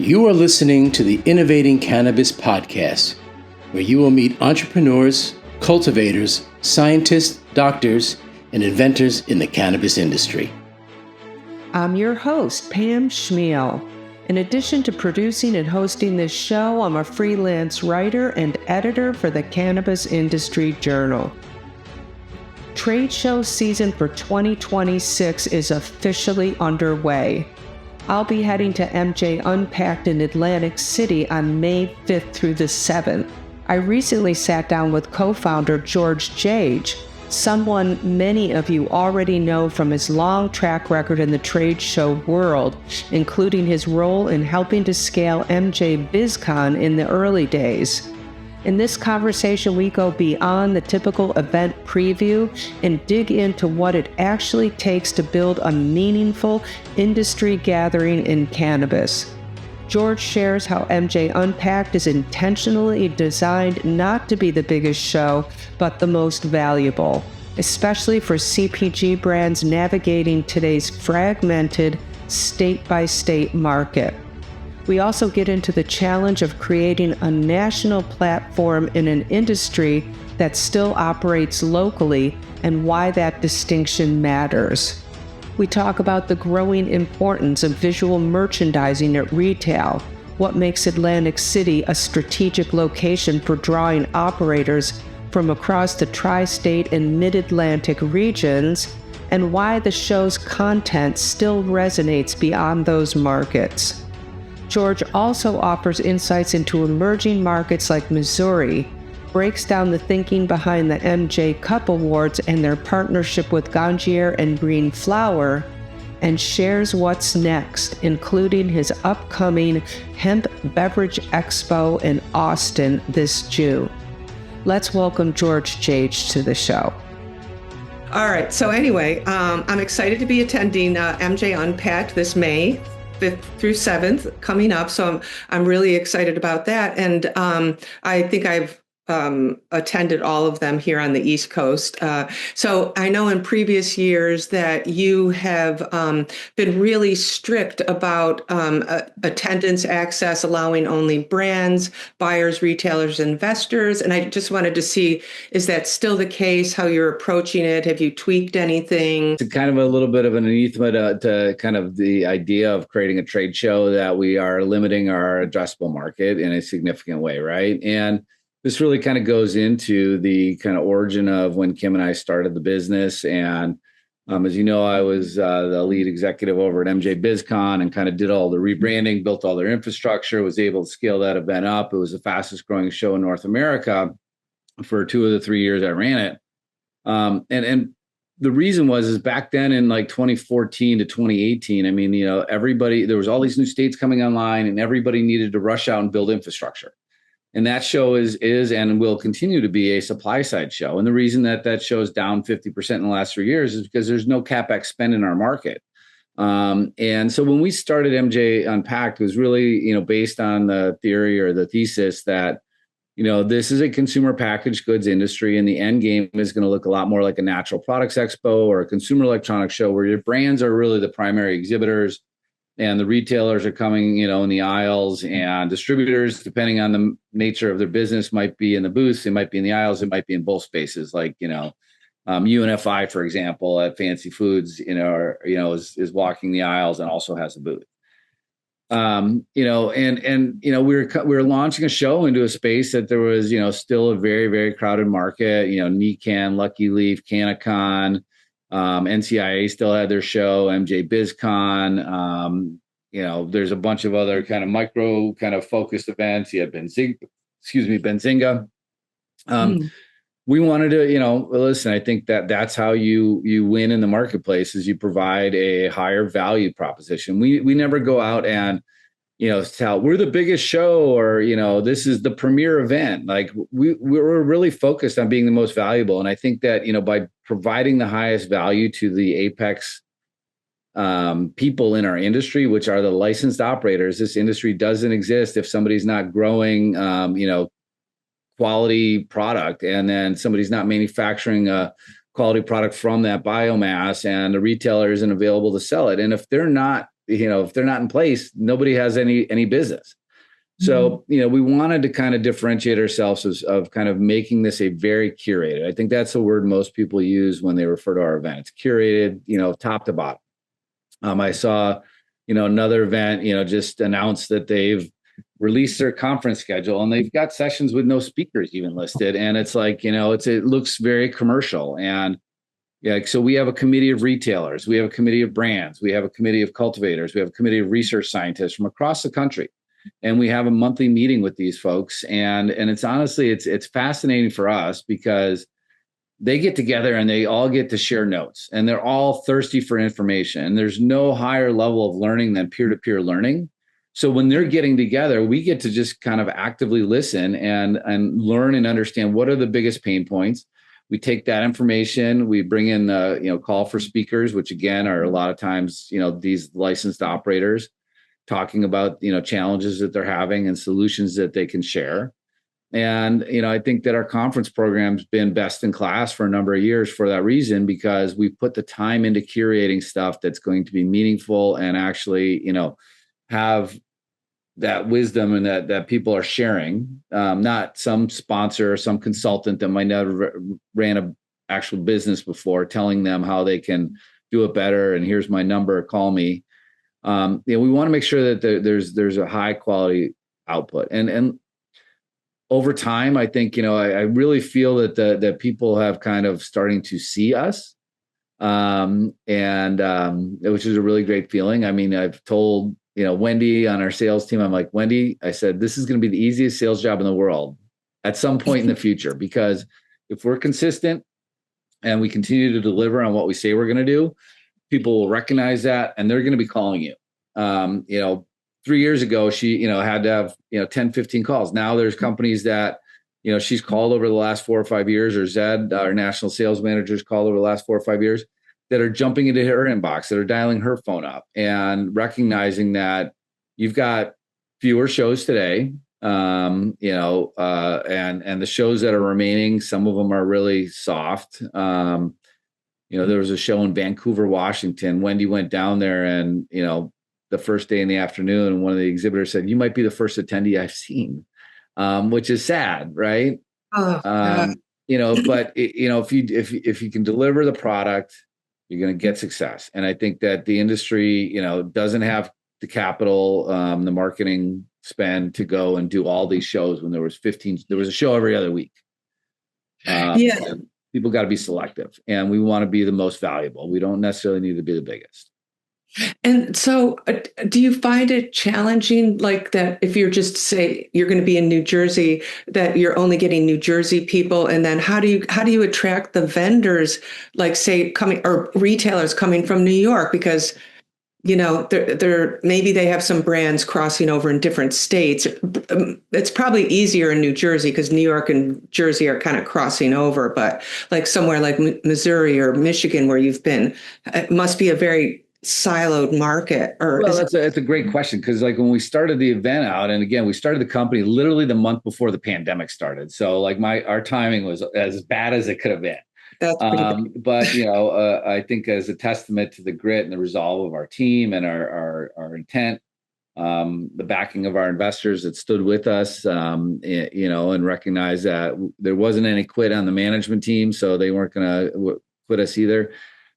You are listening to the Innovating Cannabis podcast, where you will meet entrepreneurs, cultivators, scientists, doctors, and inventors in the cannabis industry. I'm your host, Pam Schmiel. In addition to producing and hosting this show, I'm a freelance writer and editor for the Cannabis Industry Journal. Trade show season for 2026 is officially underway. I'll be heading to MJ Unpacked in Atlantic City on May 5th through the 7th. I recently sat down with co-founder George Jage, someone many of you already know from his long track record in the trade show world, including his role in helping to scale MJBizCon in the early days. In this conversation, we go beyond the typical event preview and dig into what it actually takes to build a meaningful industry gathering in cannabis. George shares how MJ Unpacked is intentionally designed not to be the biggest show, but the most valuable, especially for CPG brands navigating today's fragmented state-by-state market. We also get into the challenge of creating a national platform in an industry that still operates locally and why that distinction matters. We talk about the growing importance of visual merchandising at retail, what makes Atlantic City a strategic location for drawing operators from across the tri-state and mid-Atlantic regions, and why the show's content still resonates beyond those markets. George also offers insights into emerging markets like Missouri, breaks down the thinking behind the MJ Cup Awards and their partnership with Ganjier and Green Flower, and shares what's next, including his upcoming Hemp Beverage Expo in Austin this June. Let's welcome George Jage to the show. All right, so anyway, I'm excited to be attending MJ Unpacked this May 5th through 7th coming up. So I'm really excited about that. And I think I've attended all of them here on the East Coast. So I know in previous years that you have been really strict about attendance access, allowing only brands, buyers, retailers, investors. And I just wanted to see, is that still the case, how you're approaching it? Have you tweaked anything? It's kind of a little bit of an anathema to kind of the idea of creating a trade show that we are limiting our addressable market in a significant way, right? And this really kind of goes into the kind of origin of when Kim and I started the business. And as you know, I was the lead executive over at MJBizCon and kind of did all the rebranding, built all their infrastructure, was able to scale that event up. It was the fastest growing show in North America for 2 of the 3 years I ran it. And the reason is back then in like 2014 to 2018, I mean, everybody, there was all these new states coming online and everybody needed to rush out and build infrastructure. And that show is and will continue to be a supply side show. And the reason that show is down 50% in the last 3 years is because there's no CapEx spend in our market. And so when we started MJ Unpacked, it was really, based on the theory or the thesis that, this is a consumer packaged goods industry and the end game is going to look a lot more like a natural products expo or a consumer electronics show where your brands are really the primary exhibitors. And the retailers are coming, in the aisles, and distributors, depending on the nature of their business, might be in the booths, it might be in the aisles, it might be in both spaces. Like, UNFI, for example, at Fancy Foods, is walking the aisles and also has a booth. We were launching a show into a space that there was, still a very, very crowded market. NECAN, Lucky Leaf, CannaCon. NCIA still had their show, MJBizCon. There's a bunch of other kind of micro kind of focused events. You had Benzinga. We wanted to, listen, I think that's how you win in the marketplace is you provide a higher value proposition. We never go out and, tell we're the biggest show or, this is the premier event. Like we're really focused on being the most valuable. And I think that, by providing the highest value to the apex people in our industry, which are the licensed operators, this industry doesn't exist if somebody's not growing, quality product and then somebody's not manufacturing a quality product from that biomass and the retailer isn't available to sell it. And if they're not if they're not in place, nobody has any business. So, we wanted to kind of differentiate ourselves of kind of making this a very curated. I think that's the word most people use when they refer to our event. It's curated, top to bottom. I saw, another event, just announced that they've released their conference schedule and they've got sessions with no speakers even listed. And it's like, it looks very commercial. And so we have a committee of retailers, we have a committee of brands, we have a committee of cultivators, we have a committee of research scientists from across the country. And we have a monthly meeting with these folks. And it's honestly, it's fascinating for us because they get together and they all get to share notes and they're all thirsty for information. And there's no higher level of learning than peer-to-peer learning. So when they're getting together, we get to just kind of actively listen and learn and understand what are the biggest pain points. We take that information, we bring in call for speakers, which again are a lot of times, these licensed operators talking about, challenges that they're having and solutions that they can share. And, I think that our conference program's been best in class for a number of years for that reason, because we put the time into curating stuff that's going to be meaningful and actually, have that wisdom and that people are sharing, not some sponsor or some consultant that might never ran an actual business before telling them how they can do it better. And here's my number, call me. We want to make sure that there's a high quality output. And over time, I think, I really feel that people have kind of starting to see us, and which is a really great feeling. I mean, I've told, Wendy on our sales team, I'm like, Wendy, I said, this is going to be the easiest sales job in the world at some point in the future, because if we're consistent and we continue to deliver on what we say we're going to do, people will recognize that and they're going to be calling you. 3 years ago, she, had to have, 10, 15 calls. Now there's companies that, she's called over the last 4 or 5 years, or Zed, our national sales manager's called over the last 4 or 5 years, that are jumping into her inbox, that are dialing her phone up and recognizing that you've got fewer shows today. And the shows that are remaining, some of them are really soft. There was a show in Vancouver, Washington. Wendy went down there and, the first day in the afternoon, one of the exhibitors said, "You might be the first attendee I've seen," which is sad, right? Oh, But if you can deliver the product, you're going to get success. And I think that the industry, doesn't have the capital, the marketing spend to go and do all these shows when there was a show every other week. People got to be selective, and we want to be the most valuable. We don't necessarily need to be the biggest. And so do you find it challenging, like that if you're just say you're going to be in New Jersey, that you're only getting New Jersey people? And then how do you attract the vendors, like say coming or retailers coming from New York? Because, they're maybe they have some brands crossing over in different states. It's probably easier in New Jersey because New York and Jersey are kind of crossing over. But like somewhere like Missouri or Michigan, where you've been, it must be a very siloed market. That's a great question, because like when we started the event out, and again, we started the company literally the month before the pandemic started. So like our timing was as bad as it could have been. That's pretty but I think as a testament to the grit and the resolve of our team and our intent, the backing of our investors that stood with us, and recognized that there wasn't any quit on the management team, so they weren't going to quit us either.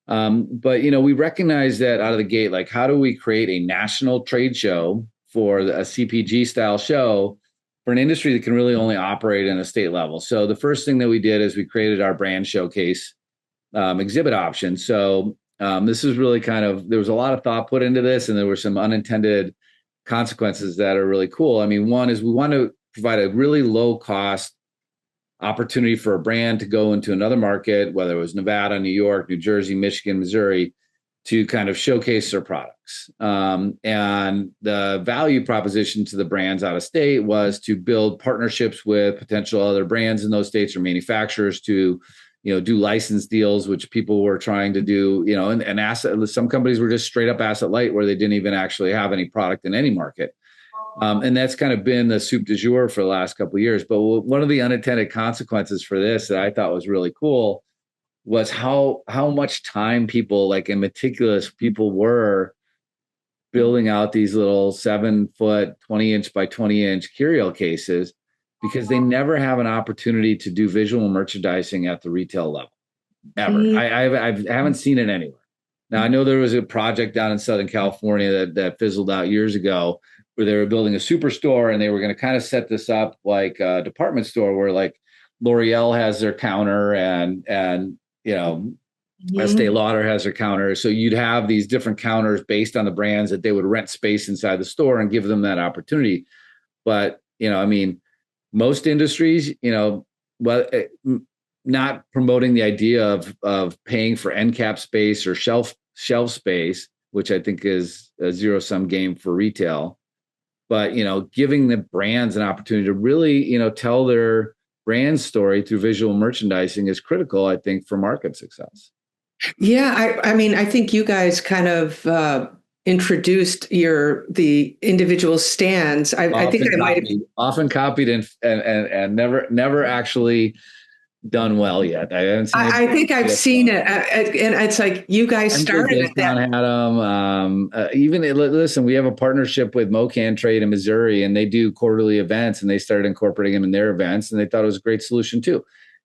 But we recognize that out of the gate, like how do we create a national trade show for a CPG style show for an industry that can really only operate in a state level? So the first thing that we did is we created our brand showcase exhibit option. So this is really there was a lot of thought put into this, and there were some unintended consequences that are really cool. I mean, one is we want to provide a really low cost opportunity for a brand to go into another market, whether it was Nevada, New York, New Jersey, Michigan, Missouri, to kind of showcase their products. And the value proposition to the brands out of state was to build partnerships with potential other brands in those states or manufacturers to, do license deals, which people were trying to do, and asset. Some companies were just straight up asset light, where they didn't even actually have any product in any market. And that's kind of been the soup du jour for the last couple of years. But one of the unintended consequences for this that I thought was really cool was how much time people, like in meticulous people, were building out these little 7-foot, 20-inch by 20-inch curio cases because they never have an opportunity to do visual merchandising at the retail level ever. I haven't seen it anywhere. Now, I know there was a project down in Southern California that fizzled out years ago where they were building a superstore and they were going to kind of set this up like a department store where like L'Oreal has their counter and Estee Lauder has their counter. So you'd have these different counters based on the brands that they would rent space inside the store and give them that opportunity. But, most industries, not promoting the idea of paying for end cap space or shelf space, which I think is a zero-sum game for retail. But, giving the brands an opportunity to really, tell their brand story through visual merchandising is critical, I think, for market success. Yeah, I think you guys kind of introduced the individual stands. I think I might have often copied and never actually done well yet. I think I've seen it, and it's like you guys started it. Listen, we have a partnership with Mocan Trade in Missouri, and they do quarterly events, and they started incorporating them in their events, and they thought it was a great solution too.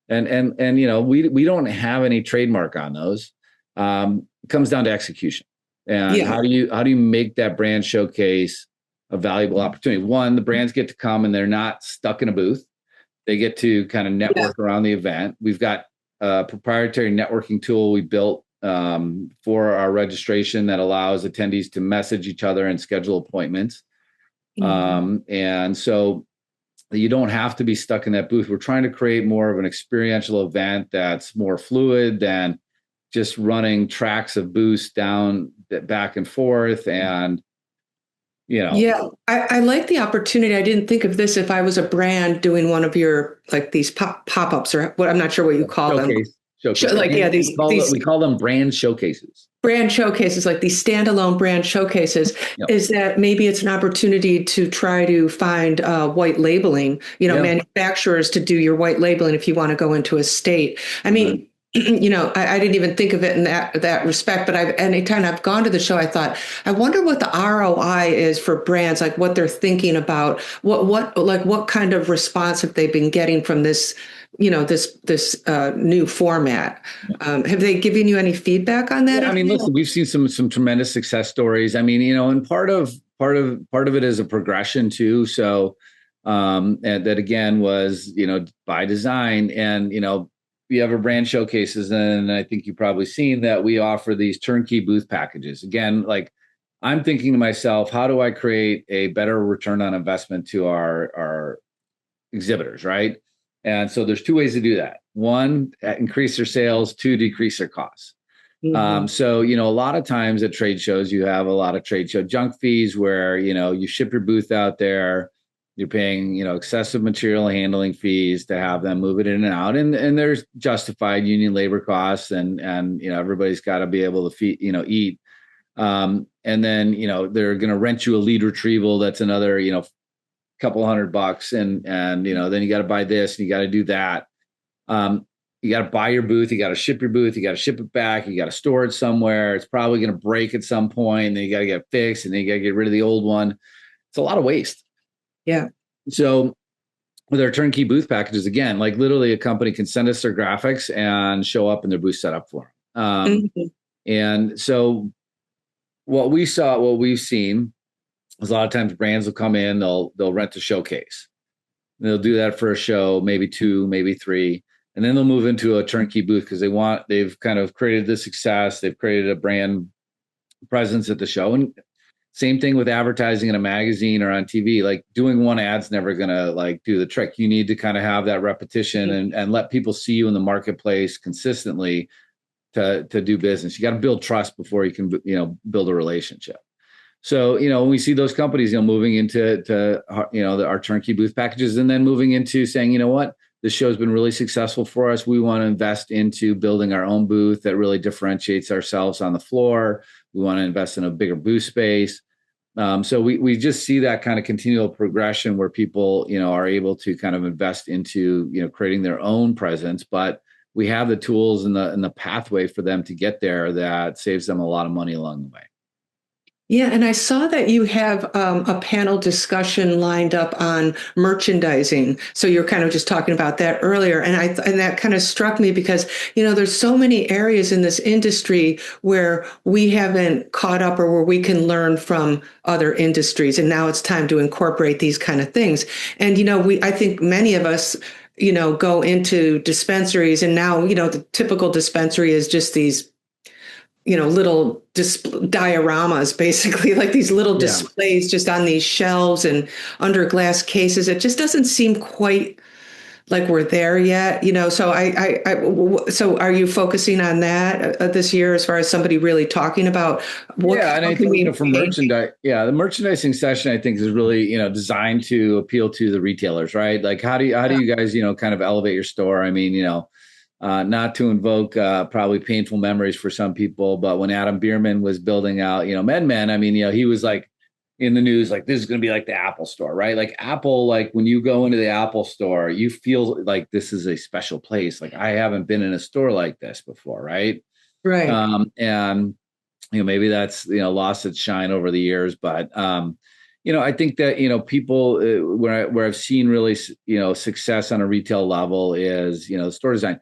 And we don't have any trademark on those. It comes down to execution, and how do you make that brand showcase a valuable opportunity? One, the brands get to come and they're not stuck in a booth. They get to kind of network around the event. We've got a proprietary networking tool we built for our registration that allows attendees to message each other and schedule appointments. And so you don't have to be stuck in that booth. We're trying to create more of an experiential event that's more fluid than just running tracks of booths down back and forth. And I like the opportunity. I didn't think of this if I was a brand doing one of your like these pop-ups or what, I'm not sure what you call them. Showcase. We call them brand showcases. Brand showcases, like these standalone brand showcases. Is that maybe it's an opportunity to try to find white labeling, manufacturers to do your white labeling if you want to go into a state. I mean, I didn't even think of it in that respect, but anytime I've gone to the show, I thought, I wonder what the ROI is for brands, like what they're thinking about, what kind of response have they been getting from this, this new format. Have they given you any feedback on that? Listen, we've seen some tremendous success stories. And part of it is a progression too. So, and that again was, by design, and, we have our brand showcases, and I think you've probably seen that we offer these turnkey booth packages. Again, like I'm thinking to myself, how do I create a better return on investment to our exhibitors, right? And so there's two ways to do that. One, increase their sales. Two, decrease their costs. So, a lot of times at trade shows, you have a lot of trade show junk fees where, you ship your booth out there. You're paying, excessive material handling fees to have them move it in and out. And there's justified union labor costs and everybody's got to be able to eat. And then, they're going to rent you a lead retrieval. That's another, couple $100. And then you got to buy this and you got to do that. You got to buy your booth. You got to ship your booth. You got to ship it back. You got to store it somewhere. It's probably going to break at some point. And then you got to get it fixed, and then you got to get rid of the old one. It's a lot of waste. Yeah. So with our turnkey booth packages, again, like literally a company can send us their graphics and show up in their booth set up for them. And so what we've seen is a lot of times brands will come in, they'll rent a showcase. They'll do that for a show, maybe 2, maybe 3. And then they'll move into a turnkey booth because they've kind of created the success. They've created a brand presence at the show. And same thing with advertising in a magazine or on TV. Like doing one ad's never going to like do the trick. You need to kind of have that repetition and let people see you in the marketplace consistently to do business. You got to build trust before you can, build a relationship. So, when we see those companies, moving into our turnkey booth packages, and then moving into saying, you know what, this show's been really successful for us. We want to invest into building our own booth that really differentiates ourselves on the floor. We want to invest in a bigger booth space. So we just see that kind of continual progression where people, are able to kind of invest into, creating their own presence, but we have the tools and the pathway for them to get there that saves them a lot of money along the way. Yeah, and I saw that you have a panel discussion lined up on merchandising. So you're kind of just talking about that earlier, and and that kind of struck me because there's so many areas in this industry where we haven't caught up or where we can learn from other industries, and now it's time to incorporate these kind of things. And I think many of us go into dispensaries, and now the typical dispensary is just these little dioramas, basically, like these little Yeah. displays just on these shelves and under glass cases. It just doesn't seem quite like we're there yet, So so are you focusing on that this year, as far as somebody really talking about Yeah, and how I can think we for make? merchandise, yeah, the merchandising session I think is really designed to appeal to the retailers, right? Like how do you guys kind of elevate your store? I mean, not to invoke probably painful memories for some people, but when Adam Bierman was building out MedMen, I mean, he was like in the news like this is going to be like the Apple store, right? Like Apple, like when you go into the Apple store, you feel like this is a special place. Like I haven't been in a store like this before, right? Right. And maybe that's lost its shine over the years, but I think that people where I've seen really success on a retail level is store design.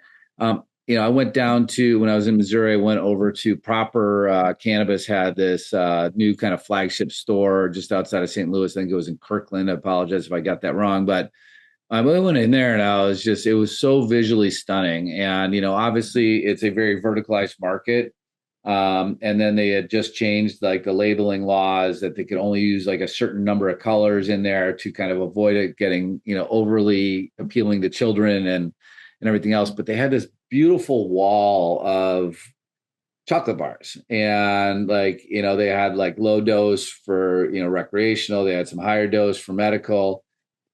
I went down to when I was in Missouri. I went over to Proper Cannabis had this new kind of flagship store just outside of St. Louis. I think it was in Kirkland. I apologize if I got that wrong, but I went in there and it was so visually stunning. And obviously it's a very verticalized market. And then they had just changed like the labeling laws that they could only use like a certain number of colors in there to kind of avoid it getting, overly appealing to children and everything else. But they had this beautiful wall of chocolate bars and like, they had like low dose for, recreational. They had some higher dose for medical,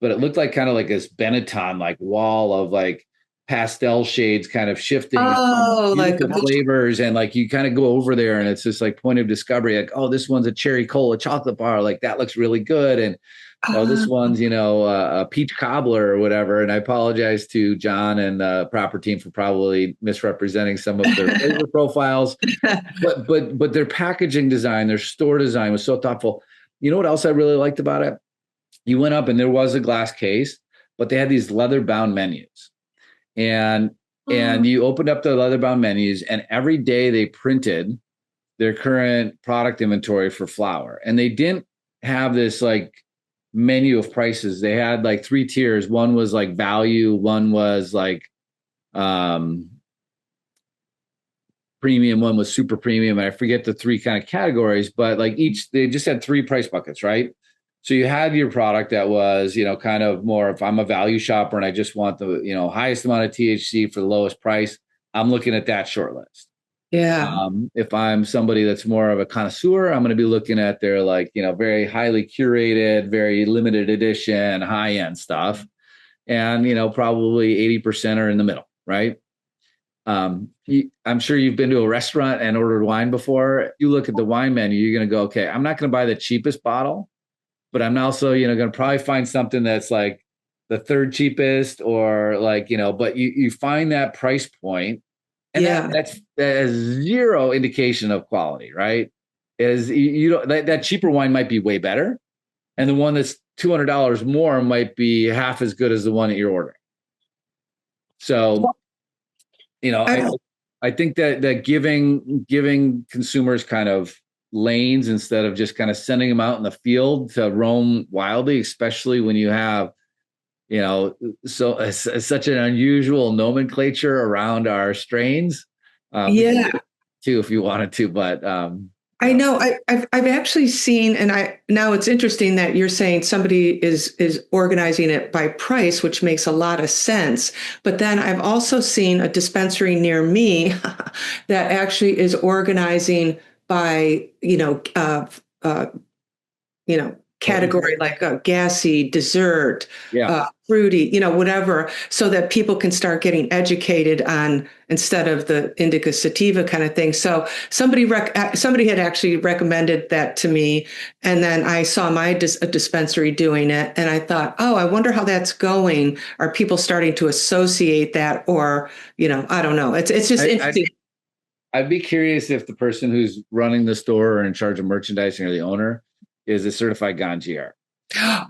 but it looked like kind of like this Benetton like wall of like pastel shades kind of shifting Oh, like beautiful flavors. And like you kind of go over there and it's this like point of discovery, like, oh, this one's a cherry cola chocolate bar. Like that looks really good. And oh, this one's, a peach cobbler or whatever. And I apologize to John and the Proper team for probably misrepresenting some of their flavor profiles, but their packaging design, their store design was so thoughtful. You know what else I really liked about it? You went up and there was a glass case, but they had these leather bound menus. And you opened up the leather bound menus, and every day they printed their current product inventory for flower. And they didn't have this like menu of prices. They had like 3 tiers. One was like value, one was like premium, one was super premium. And I forget the 3 kind of categories, but like they just had 3 price buckets, right? So you had your product that was, kind of more, if I'm a value shopper and I just want the, highest amount of THC for the lowest price, I'm looking at that short list. Yeah. If I'm somebody that's more of a connoisseur, I'm going to be looking at their like, very highly curated, very limited edition, high end stuff. And, probably 80% are in the middle, right? I'm sure you've been to a restaurant and ordered wine before. You look at the wine menu, you're going to go, okay, I'm not going to buy the cheapest bottle, but I'm also, going to probably find something that's like the 3rd cheapest or like, but you find that price point. And that has zero indication of quality, right? Is that cheaper wine might be way better, and the one that's $200 more might be half as good as the one that you're ordering. So, I think that giving consumers kind of lanes instead of just kind of sending them out in the field to roam wildly, especially when you have such an unusual nomenclature around our strains. Too, if you wanted to, but I know I've actually seen, and now it's interesting that you're saying somebody is organizing it by price, which makes a lot of sense. But then I've also seen a dispensary near me that actually is organizing by category, like a gassy, dessert, fruity, whatever, so that people can start getting educated on, instead of the indica sativa kind of thing. So somebody had actually recommended that to me, and then I saw a dispensary doing it, and I thought, oh, I wonder how that's going. Are people starting to associate that, or I don't know. It's just interesting. I'd be curious if the person who's running the store or in charge of merchandising or the owner is a certified ganjier.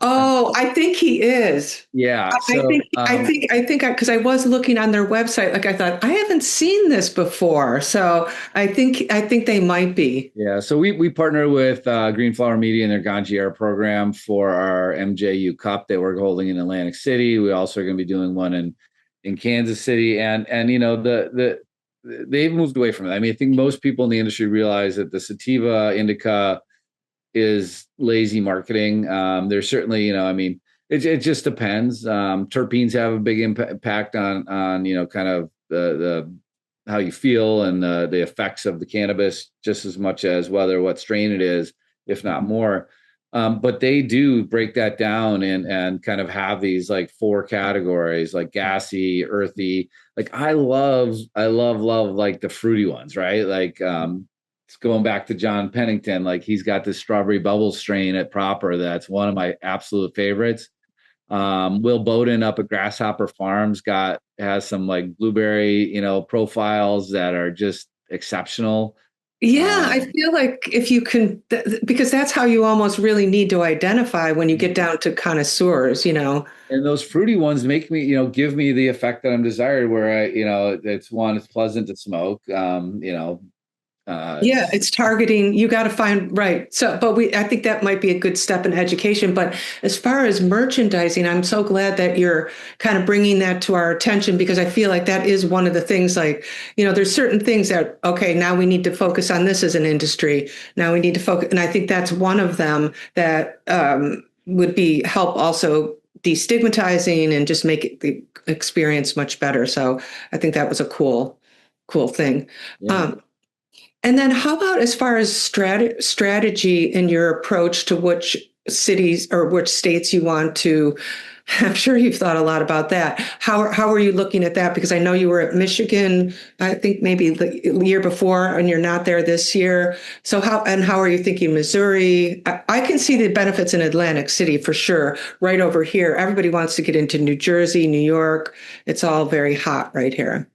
Oh, I think he is. Yeah. Because I was looking on their website, like I thought, I haven't seen this before. So I think they might be. Yeah. So we partner with Green Flower Media and their ganjier program for our MJU Cup that we're holding in Atlantic City. We also are going to be doing one in Kansas City, and they've moved away from it. I mean, I think most people in the industry realize that the sativa indica is lazy marketing. There's certainly, I mean, it just depends. Terpenes have a big impact on kind of the how you feel and the effects of the cannabis, just as much as what strain it is, if not more. But they do break that down and kind of have these like 4 categories, like gassy, earthy. Like I love like the fruity ones, right? Like it's going back to John Pennington, like he's got this strawberry bubble strain at Proper that's one of my absolute favorites. Will Bowden up at Grasshopper Farms has some like blueberry, profiles that are just exceptional. Yeah, I feel like if you can, because that's how you almost really need to identify when you get down to connoisseurs. And those fruity ones make me, give me the effect that I'm desired, where it's pleasant to smoke. Yeah, it's targeting. You got to find right. So, but I think that might be a good step in education. But as far as merchandising, I'm so glad that you're kind of bringing that to our attention, because I feel like that is one of the things. Like, there's certain things that okay, now we need to focus on this as an industry. Now we need to focus, and I think that's one of them that would be help also destigmatizing and just make the experience much better. So I think that was a cool thing. Yeah. And then how about as far as strategy in your approach to which cities or which states you want to? I'm sure you've thought a lot about that. How are you looking at that? Because I know you were at Michigan, I think maybe the year before, and you're not there this year. So how are you thinking Missouri? I can see the benefits in Atlantic City for sure. Right over here, everybody wants to get into New Jersey, New York. It's all very hot right here.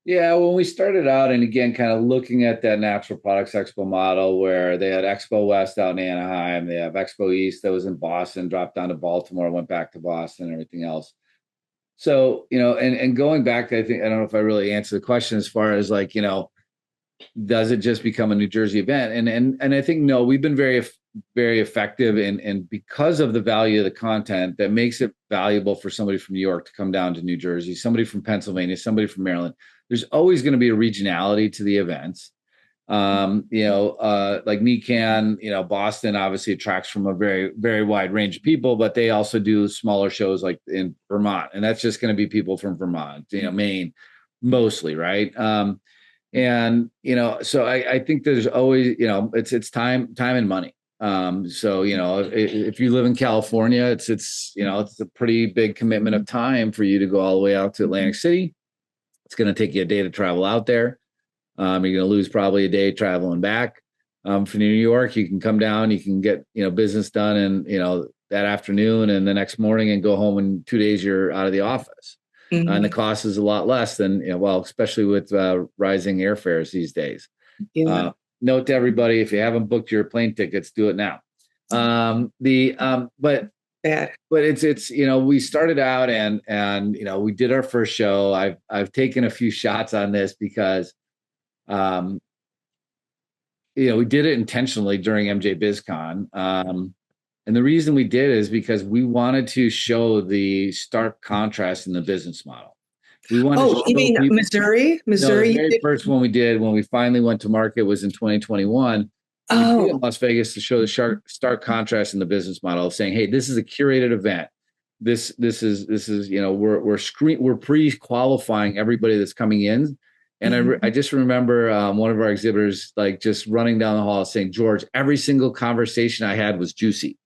Yeah, when we started out, and again, kind of looking at that Natural Products Expo model where they had Expo West out in Anaheim, they have Expo East that was in Boston, dropped down to Baltimore, went back to Boston, and everything else. So, and going back, I don't know if I really answered the question as far as like, does it just become a New Jersey event? And I think, no, we've been very, very effective and because of the value of the content that makes it valuable for somebody from New York to come down to New Jersey, somebody from Pennsylvania, somebody from Maryland. There's always going to be a regionality to the events. Like NECAN, Boston obviously attracts from a very, very wide range of people, but they also do smaller shows like in Vermont. And that's just going to be people from Vermont, Maine, mostly, right? So I think there's always, it's time and money. If you live in California, it's a pretty big commitment of time for you to go all the way out to Atlantic City. It's going to take you a day to travel out there. You're going to lose probably a day traveling back. For New York, you can come down, you can get, business done and, that afternoon and the next morning and go home in 2 days, you're out of the office. Mm-hmm. And the cost is a lot less than, especially with rising airfares these days. Yeah. Note to everybody, if you haven't booked your plane tickets, do it now. But it's we started out and we did our first show. I've taken a few shots on this because we did it intentionally during MJBizCon. And the reason we did is because we wanted to show the stark contrast in the business model. We wanted to you mean people, Missouri? No, the very first one we did when we finally went to market was in 2021. We did in Las Vegas to show the stark contrast in the business model of saying, hey, this is a curated event. This is we're pre-qualifying everybody that's coming in. And I just remember one of our exhibitors like just running down the hall saying, George, every single conversation I had was juicy.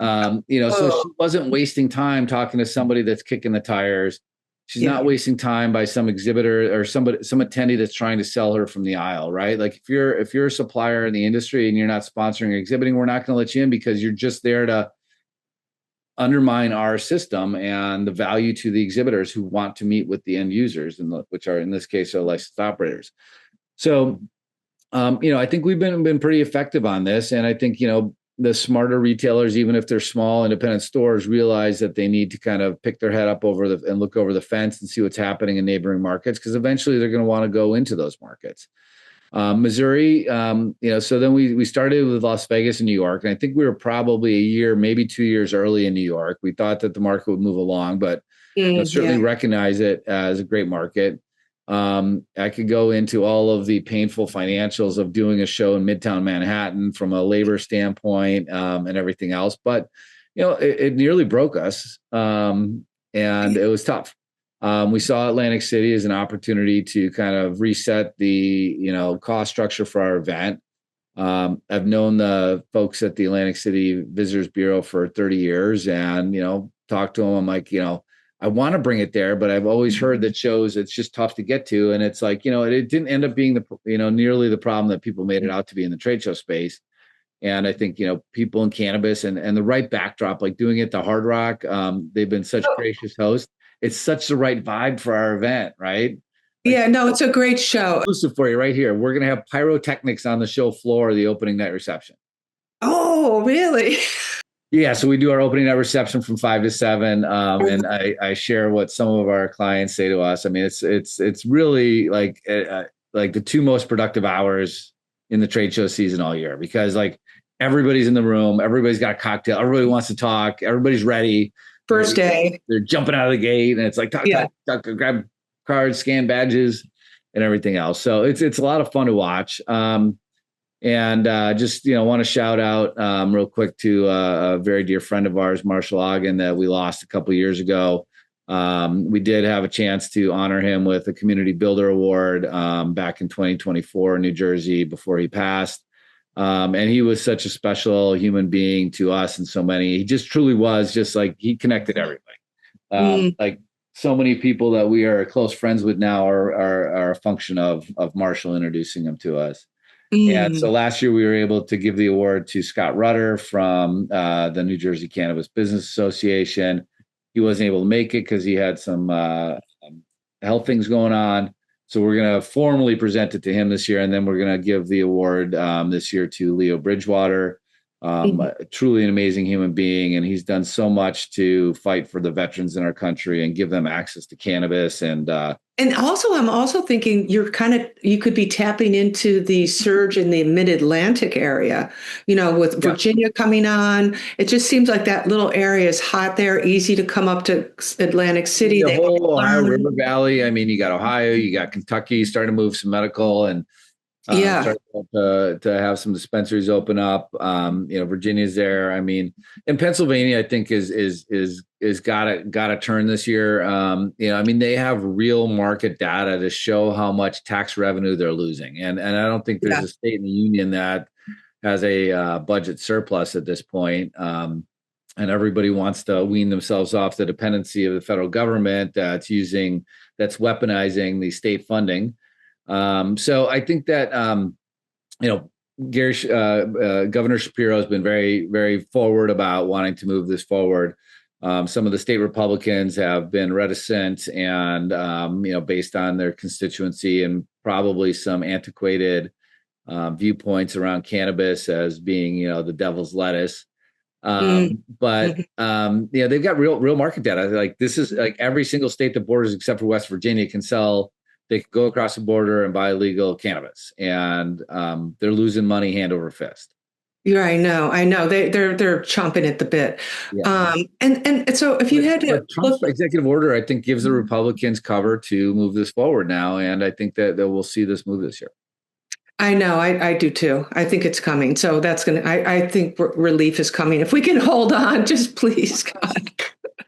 So she wasn't wasting time talking to somebody that's kicking the tires. She's not wasting time by some exhibitor or some attendee that's trying to sell her from the aisle, right? Like if you're a supplier in the industry and you're not sponsoring or exhibiting, we're not going to let you in because you're just there to undermine our system and the value to the exhibitors who want to meet with the end users, which are in this case are licensed operators. So, I think we've been pretty effective on this. And I think, the smarter retailers, even if they're small independent stores, realize that they need to kind of pick their head up and look over the fence and see what's happening in neighboring markets, because eventually they're going to want to go into those markets. Missouri, so then we started with Las Vegas and New York. And I think we were probably a year, maybe 2 years early in New York. We thought that the market would move along, but certainly recognize it as a great market. I could go into all of the painful financials of doing a show in Midtown Manhattan from a labor standpoint, and everything else. But, it nearly broke us. And it was tough. We saw Atlantic City as an opportunity to kind of reset the, cost structure for our event. I've known the folks at the Atlantic City Visitors Bureau for 30 years and, talked to them. I'm like, I want to bring it there, but I've always heard that shows it's just tough to get to. And it's like, it didn't end up being nearly the problem that people made it out to be in the trade show space. And I think, people in cannabis and the right backdrop, like doing it the Hard Rock, they've been such gracious hosts. It's such the right vibe for our event, right? Yeah, no, it's a great show. Exclusive for you right here. We're going to have pyrotechnics on the show floor, the opening night reception. Oh, really? Yeah, so we do our opening night reception from 5 to 7, and I share what some of our clients say to us. I mean, it's really like the two most productive hours in the trade show season all year, because like everybody's in the room, everybody's got a cocktail, everybody wants to talk, everybody's ready. First day, they're jumping out of the gate, and it's like talk, grab cards, scan badges, and everything else. So it's a lot of fun to watch. And just, want to shout out real quick to a very dear friend of ours, Marshall Ogden, that we lost a couple of years ago. We did have a chance to honor him with a Community Builder Award back in 2024 in New Jersey before he passed. And he was such a special human being to us and so many. He just truly was just like he connected everybody. Like so many people that we are close friends with now are a function of Marshall introducing him to us. And so last year we were able to give the award to Scott Rutter from the New Jersey Cannabis Business Association. He wasn't able to make it because he had some health things going on. So we're going to formally present it to him this year. And then we're going to give the award this year to Leo Bridgewater, truly an amazing human being. And he's done so much to fight for the veterans in our country and give them access to cannabis. And also, I'm also thinking you could be tapping into the surge in the mid-Atlantic area, with Virginia coming on. It just seems like that little area is hot there, easy to come up to Atlantic City. The whole Ohio River Valley. I mean, you got Ohio, you got Kentucky starting to move some medical and starting to have some dispensaries open up. Virginia's there. I mean, and Pennsylvania, I think is got to turn this year. They have real market data to show how much tax revenue they're losing, and I don't think there's a state in the union that has a budget surplus at this point. And everybody wants to wean themselves off the dependency of the federal government that's weaponizing the state funding. So I think that, Governor Shapiro has been very, very forward about wanting to move this forward. Some of the state Republicans have been reticent and, based on their constituency and probably some antiquated viewpoints around cannabis as being, the devil's lettuce. But they've got real market data. Like this is like every single state that borders except for West Virginia can sell. They can go across the border and buy legal cannabis, and they're losing money hand over fist. Yeah, I know. They're chomping at the bit. Yeah. And so if you had to Trump's executive order, I think gives the Republicans cover to move this forward now, and I think that we'll see this move this year. I know, I do too. I think it's coming. So that's I think relief is coming. If we can hold on, just please, God.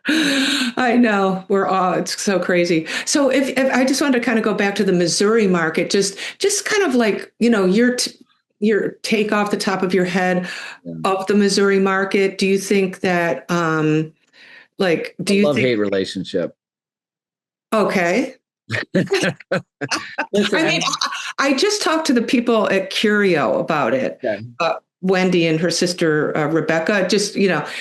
I know it's so crazy. So if I just wanted to kind of go back to the Missouri market, just kind of like, your take off the top of your head of the Missouri market. Do you think that, love-hate relationship? Okay. Listen, I just talked to the people at Curio about it. Okay. Wendy and her sister, Rebecca,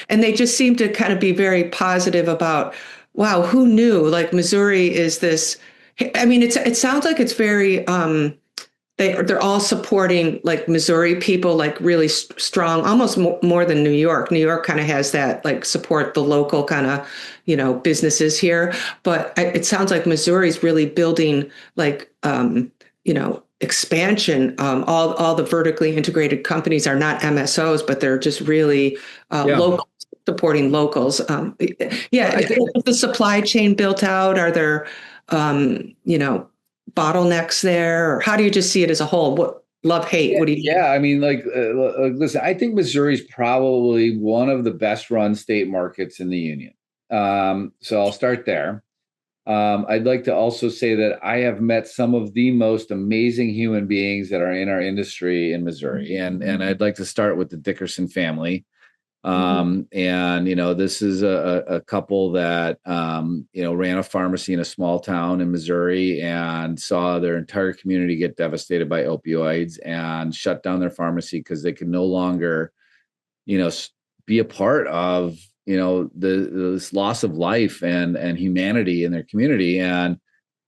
and they just seem to kind of be very positive about, wow, who knew? Like Missouri is this, it sounds like it's very they're all supporting like Missouri people, like really strong, almost more than New York. New York kind of has that like support the local kind of, businesses here. But it sounds like Missouri's really building like, expansion. All the vertically integrated companies are not MSOs, but they're just really local, supporting locals. Yeah, is the supply chain built out? Are there, bottlenecks there, or how do you just see it as a whole? What love, hate? What do you? Yeah, I mean, listen, I think Missouri is probably one of the best run state markets in the union. So I'll start there. I'd like to also say that I have met some of the most amazing human beings that are in our industry in Missouri, and I'd like to start with the Dickerson family. And, this is a couple that, ran a pharmacy in a small town in Missouri and saw their entire community get devastated by opioids and shut down their pharmacy because they could no longer, be a part of, this loss of life and humanity in their community. And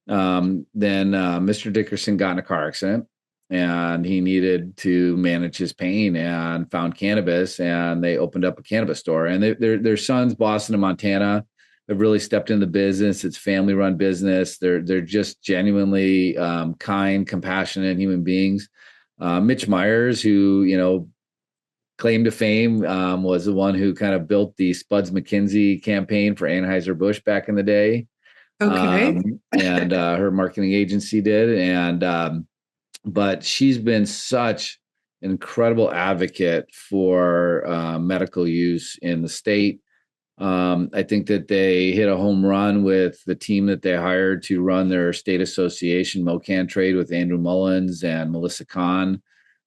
then Mr. Dickerson got in a car accident. And he needed to manage his pain and found cannabis, and they opened up a cannabis store. And their sons, Boston and Montana, have really stepped into the business. It's family-run business. They're just genuinely kind, compassionate human beings. Mitch Myers, who claim to fame, was the one who kind of built the Spuds McKinsey campaign for Anheuser-Busch back in the day. Okay. And her marketing agency did, and but she's been such an incredible advocate for medical use in the state. I think that they hit a home run with the team that they hired to run their state association, MoCan Trade, with Andrew Mullins and Melissa Kahn.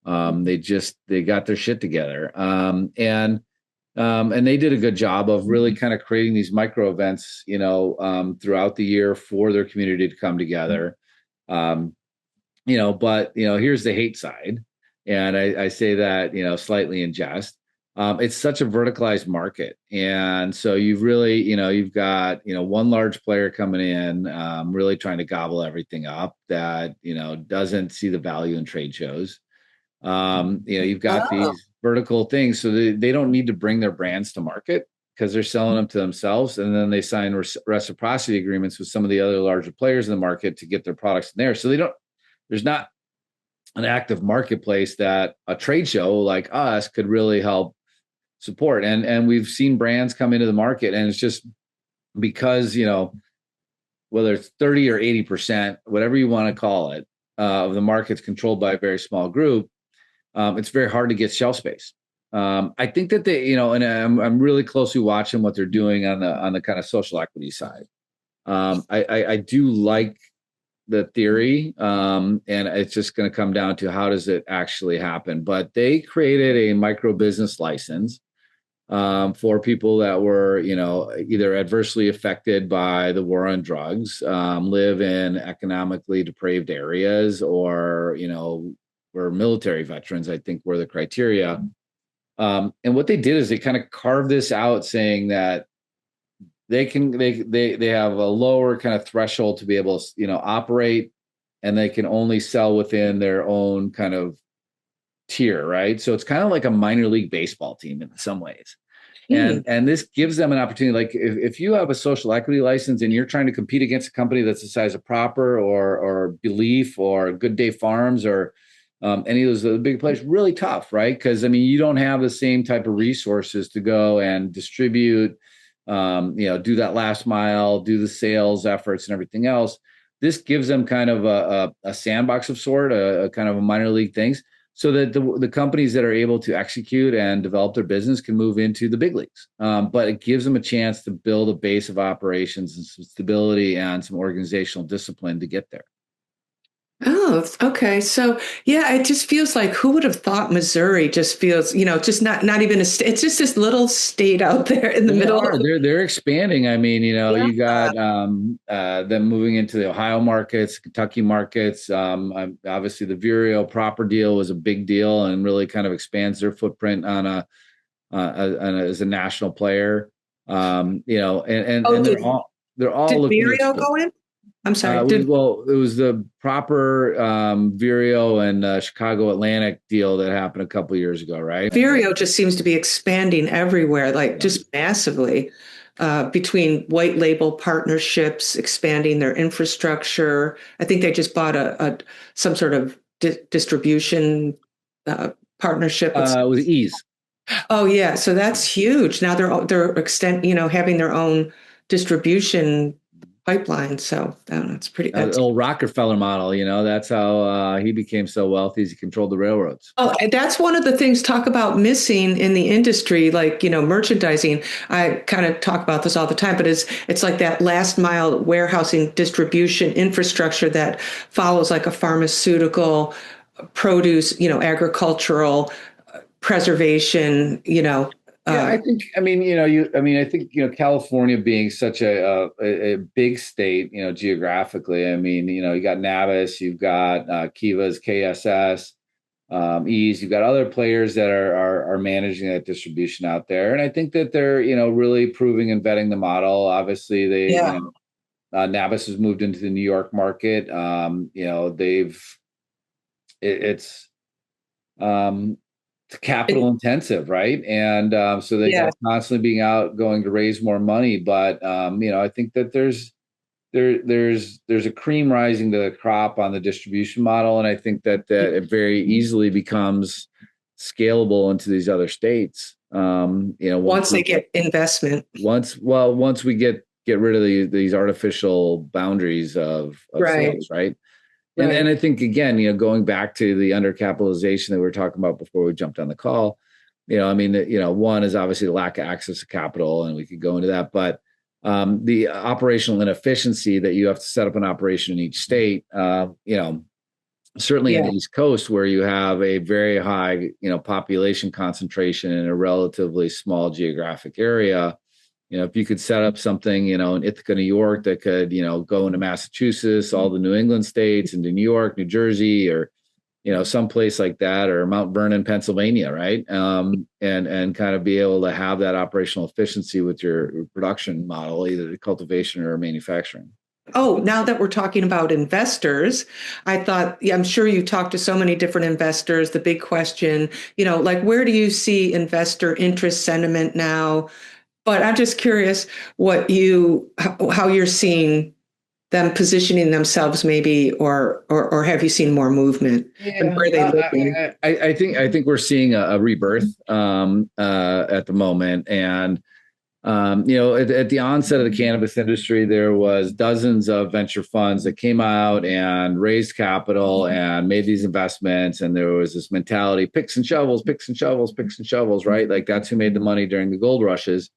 They got their shit together. And they did a good job of really kind of creating these micro events, throughout the year for their community to come together. But here's the hate side. And I say that, slightly in jest. It's such a verticalized market. And so you've really, you've got, one large player coming in, really trying to gobble everything up that, doesn't see the value in trade shows. You've got these vertical things. So they don't need to bring their brands to market because they're selling them to themselves. And then they sign reciprocity agreements with some of the other larger players in the market to get their products in there. So there's not an active marketplace that a trade show like us could really help support. And we've seen brands come into the market, and it's just because, whether it's 30 or 80%, whatever you want to call it, of the market's controlled by a very small group, it's very hard to get shelf space. I think that they, and I'm really closely watching what they're doing on the kind of social equity side. I do like the theory, and it's just going to come down to how does it actually happen. But they created a micro business license for people that were, either adversely affected by the war on drugs, live in economically depraved areas, or, were military veterans, I think were the criteria. And what they did is they kind of carved this out, saying that they have a lower kind of threshold to be able to, operate, and they can only sell within their own kind of tier, right? So it's kind of like a minor league baseball team in some ways. And this gives them an opportunity. Like if you have a social equity license and you're trying to compete against a company that's the size of Proper or Belief or Good Day Farms or any of those other big players, really tough, right? Because you don't have the same type of resources to go and distribute, do that last mile, do the sales efforts and everything else. This gives them kind of a sandbox of sort, a kind of a minor league things, so that the companies that are able to execute and develop their business can move into the big leagues. But it gives them a chance to build a base of operations and some stability and some organizational discipline to get there. Oh, okay. So yeah, it just feels like, who would have thought Missouri just feels, just not even a state. It's just this little state out there in the middle. They're expanding. You got them moving into the Ohio markets, Kentucky markets. Obviously the Vireo Proper deal was a big deal and really kind of expands their footprint on as a national player. And they're all did looking Vireo go in? I'm sorry. It was the proper Vireo and Chicago Atlantic deal that happened a couple of years ago, right? Vireo just seems to be expanding everywhere, like just massively, between white label partnerships, expanding their infrastructure. I think they just bought some sort of distribution partnership. With ease. Oh yeah, so that's huge. Now having their own distribution pipeline. So I don't know, it's pretty. The old Rockefeller model, that's how he became so wealthy, is he controlled the railroads. Oh, and that's one of the things talk about missing in the industry, like, merchandising. I kind of talk about this all the time, but it's like that last mile warehousing distribution infrastructure that follows like a pharmaceutical, produce, agricultural preservation, I think, I think, California being such a big state, geographically, you got Nabis, you've got Kiva's, KSS, Ease, you've got other players that are managing that distribution out there. And I think that they're, really proving and vetting the model. Obviously, Nabis has moved into the New York market. It's capital intensive, right? And so they are constantly being out going to raise more money. But I think that there's a cream rising to the crop on the distribution model, and I think that it very easily becomes scalable into these other states. Once they get investment. Once we get rid of these artificial boundaries of sales, right? And I think, again, going back to the undercapitalization that we were talking about before we jumped on the call, one is obviously the lack of access to capital, and we could go into that. But the operational inefficiency that you have to set up an operation in each state, certainly in the East Coast, where you have a very high, population concentration in a relatively small geographic area. If you could set up something, in Ithaca, New York, that could, go into Massachusetts, all the New England states, into New York, New Jersey, or, someplace like that, or Mount Vernon, Pennsylvania, right? And kind of be able to have that operational efficiency with your production model, either cultivation or manufacturing. Oh, now that we're talking about investors, I thought, I'm sure you talked to so many different investors. The big question, like, where do you see investor interest sentiment now? But I'm just curious how you're seeing them positioning themselves, maybe, or have you seen more movement? Yeah, where they looking? I think we're seeing a rebirth at the moment, and at the onset of the cannabis industry, there was dozens of venture funds that came out and raised capital and made these investments, and there was this mentality: picks and shovels, picks and shovels, picks and shovels, right? Like, that's who made the money during the gold rushes.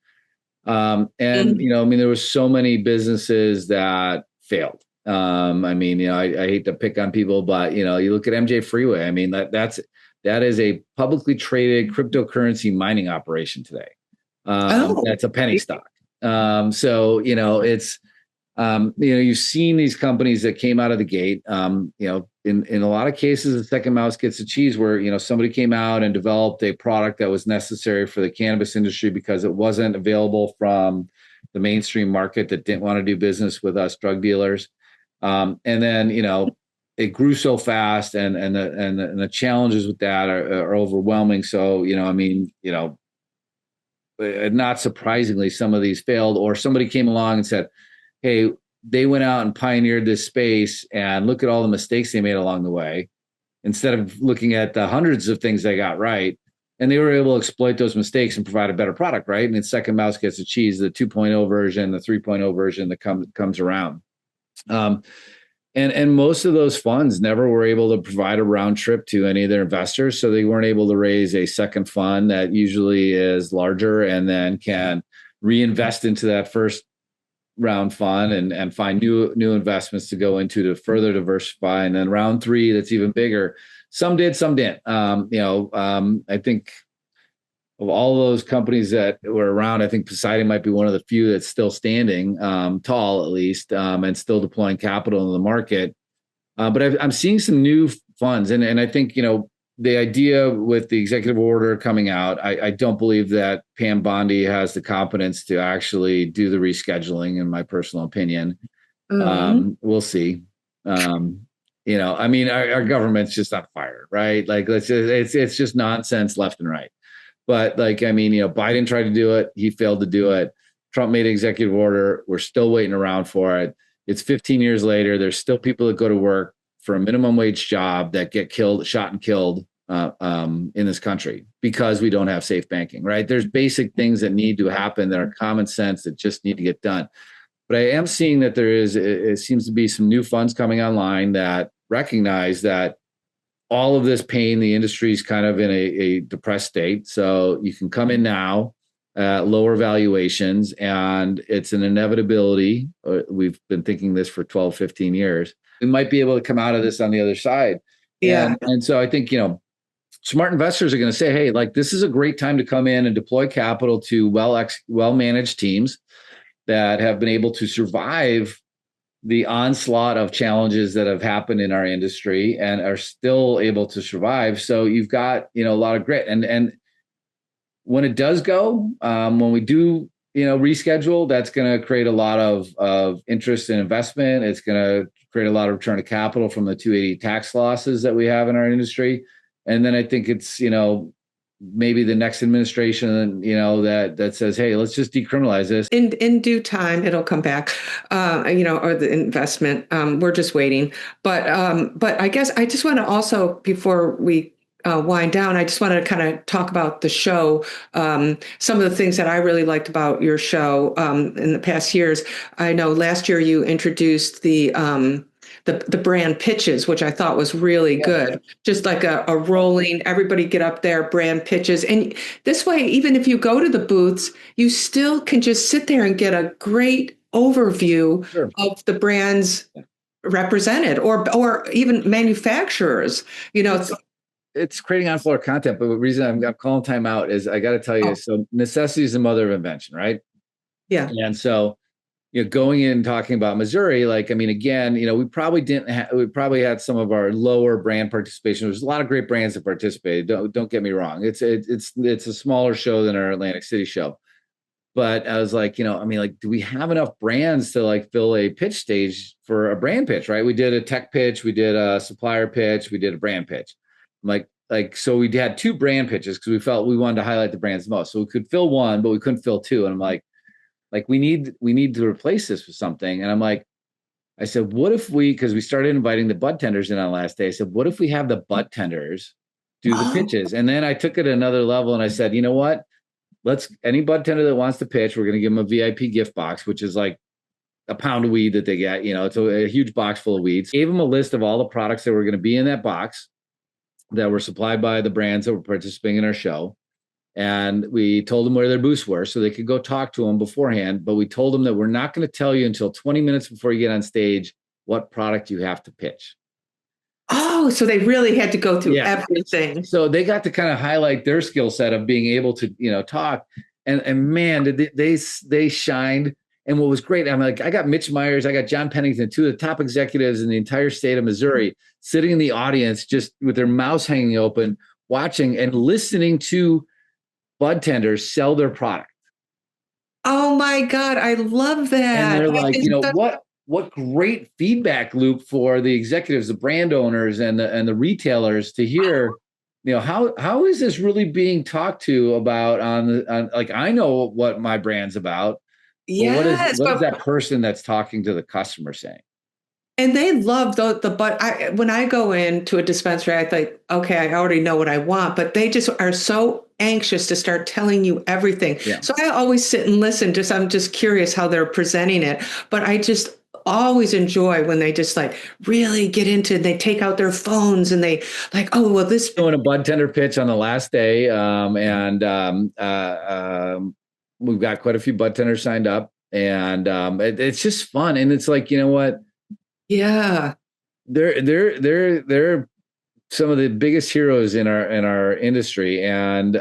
There was so many businesses that failed. I hate to pick on people, but you look at MJ Freeway. That is a publicly traded cryptocurrency mining operation today. That's a penny stock. It's you've seen these companies that came out of the gate. In a lot of cases, the second mouse gets the cheese, where somebody came out and developed a product that was necessary for the cannabis industry because it wasn't available from the mainstream market that didn't want to do business with us drug dealers. And then it grew so fast, and the challenges with that are overwhelming. So not surprisingly, some of these failed, or somebody came along and said, hey, they went out and pioneered this space, and look at all the mistakes they made along the way, instead of looking at the hundreds of things they got right. And they were able to exploit those mistakes and provide a better product, right? And then second mouse gets the cheese, the 2.0 version, the 3.0 version that comes around. And most of those funds never were able to provide a round trip to any of their investors. So they weren't able to raise a second fund that usually is larger and then can reinvest into that first round fund and find new investments to go into to further diversify. And then round three, that's even bigger. Some did, some didn't. I think of all those companies that were around, I think Poseidon might be one of the few that's still standing tall, at least, and still deploying capital in the market. But I'm seeing some new funds. And I think, the idea with the executive order coming out, I don't believe that Pam Bondi has the competence to actually do the rescheduling, in my personal opinion. We'll see. I mean, our government's just on fire, right? Like, it's just nonsense left and right. But like, I mean, Biden tried to do it. He failed to do it. Trump made an executive order. We're still waiting around for it. It's 15 years later. There's still people that go to work for a minimum wage job that get shot and killed in this country because we don't have safe banking, right? There's basic things that need to happen that are common sense that just need to get done. But I am seeing that it seems to be some new funds coming online that recognize that all of this pain, the industry is kind of in a depressed state. So you can come in now at lower valuations, and it's an inevitability. We've been thinking this for 12, 15 years. We might be able to come out of this on the other side. Yeah. And so I think, smart investors are going to say, hey, like, this is a great time to come in and deploy capital to well-managed teams that have been able to survive the onslaught of challenges that have happened in our industry and are still able to survive. So you've got, a lot of grit. And when it does go, when we do, reschedule, that's going to create a lot of interest in investment. It's going to create a lot of return of capital from the 280 tax losses that we have in our industry. And then I think it's, maybe the next administration, that says, hey, let's just decriminalize this. In due time, it'll come back, or the investment. We're just waiting. But I guess I just want to also, before we wind down, I just want to kind of talk about the show. Some of the things that I really liked about your show in the past years. I know last year you introduced the brand pitches, which I thought was really good. Just like a rolling, everybody get up there, brand pitches. And this way, even if you go to the booths, you still can just sit there and get a great overview of the brands represented or even manufacturers, It's creating on-floor content, but the reason I'm calling time out is I got to tell you, so necessity is the mother of invention, right? Yeah. And so, going in and talking about Missouri, like, I mean, again, we probably had some of our lower brand participation. There's a lot of great brands that participated. Don't get me wrong. It's a smaller show than our Atlantic City show. But I was like, do we have enough brands to like fill a pitch stage for a brand pitch, right? We did a tech pitch, we did a supplier pitch, we did a brand pitch. I'm like, so we had two brand pitches because we felt we wanted to highlight the brands the most. So we could fill one, but we couldn't fill two. And I'm like, we need to replace this with something. And I said, what if because we started inviting the bud tenders in on the last day. I said, what if we have the bud tenders do the pitches? And then I took it another level and I said, you know what? Any bud tender that wants to pitch, we're going to give them a VIP gift box, which is like a pound of weed that they get, it's a huge box full of weeds. Gave them a list of all the products that were going to be in that box that were supplied by the brands that were participating in our show. And we told them where their booths were so they could go talk to them beforehand. But we told them that we're not going to tell you until 20 minutes before you get on stage what product you have to pitch. Oh, so they really had to go through everything. So they got to kind of highlight their skill set of being able to, talk. And man, did they shined. And what was great, I'm like, I got Mitch Myers, I got John Pennington, two of the top executives in the entire state of Missouri, sitting in the audience, just with their mouths hanging open, watching and listening to bud tenders sell their product. Oh my God, I love that. And they're like, what great feedback loop for the executives, the brand owners, and the retailers to hear, how is this really being talked to about on like, I know what my brand's about. Yes, what is that person that's talking to the customer saying? And they love the but when I go into a dispensary, I think, okay, I already know what I want, but they just are so anxious to start telling you everything. Yeah. So I always sit and listen. I'm just curious how they're presenting it. But I just always enjoy when they just like really get into it. They take out their phones and they like, oh, well, this doing a bud tender pitch on the last day, we've got quite a few bud tenders signed up, and it's just fun. And it's like, you know what? Yeah, they're some of the biggest heroes in our industry, and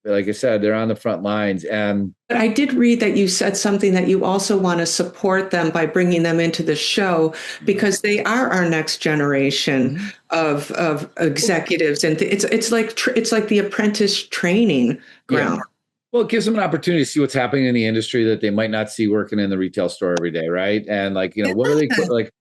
like I said, they're on the front lines. And but I did read that you said something that you also want to support them by bringing them into the show because they are our next generation of executives, and it's like the apprentice training ground. Well, it gives them an opportunity to see what's happening in the industry that they might not see working in the retail store every day, right? And like, what are they like?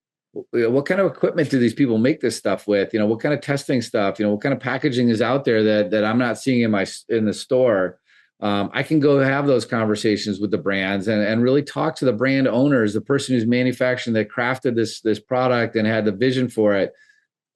What kind of equipment do these people make this stuff with? What kind of testing stuff? What kind of packaging is out there that I'm not seeing in the store? I can go have those conversations with the brands and really talk to the brand owners, the person who's manufacturing, that crafted this product and had the vision for it,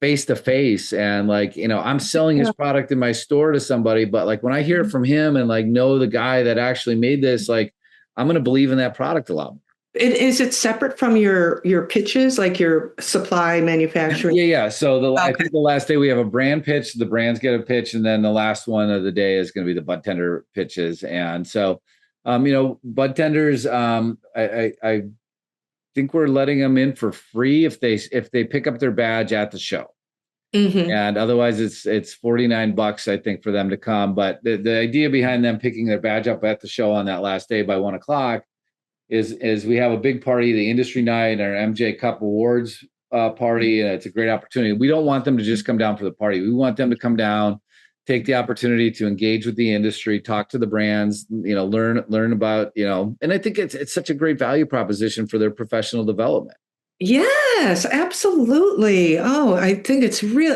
face to face. And like, I'm selling his product in my store to somebody, but like when I hear it from him and like know the guy that actually made this, like I'm going to believe in that product a lot more. Is it separate from your pitches, like your supply manufacturing? Yeah. So I think the last day we have a brand pitch, the brands get a pitch, and then the last one of the day is going to be the bud tender pitches. And so, bud tenders, I think we're letting them in for free if they pick up their badge at the show. Mm-hmm. And otherwise it's $49, I think, for them to come. But the idea behind them picking their badge up at the show on that last day by 1:00 is we have a big party, the industry night, our MJ Cup Awards party, and it's a great opportunity. We don't want them to just come down for the party. We want them to come down, take the opportunity to engage with the industry, talk to the brands, learn about, and I think it's such a great value proposition for their professional development. Yes, absolutely. Oh, I think it's really,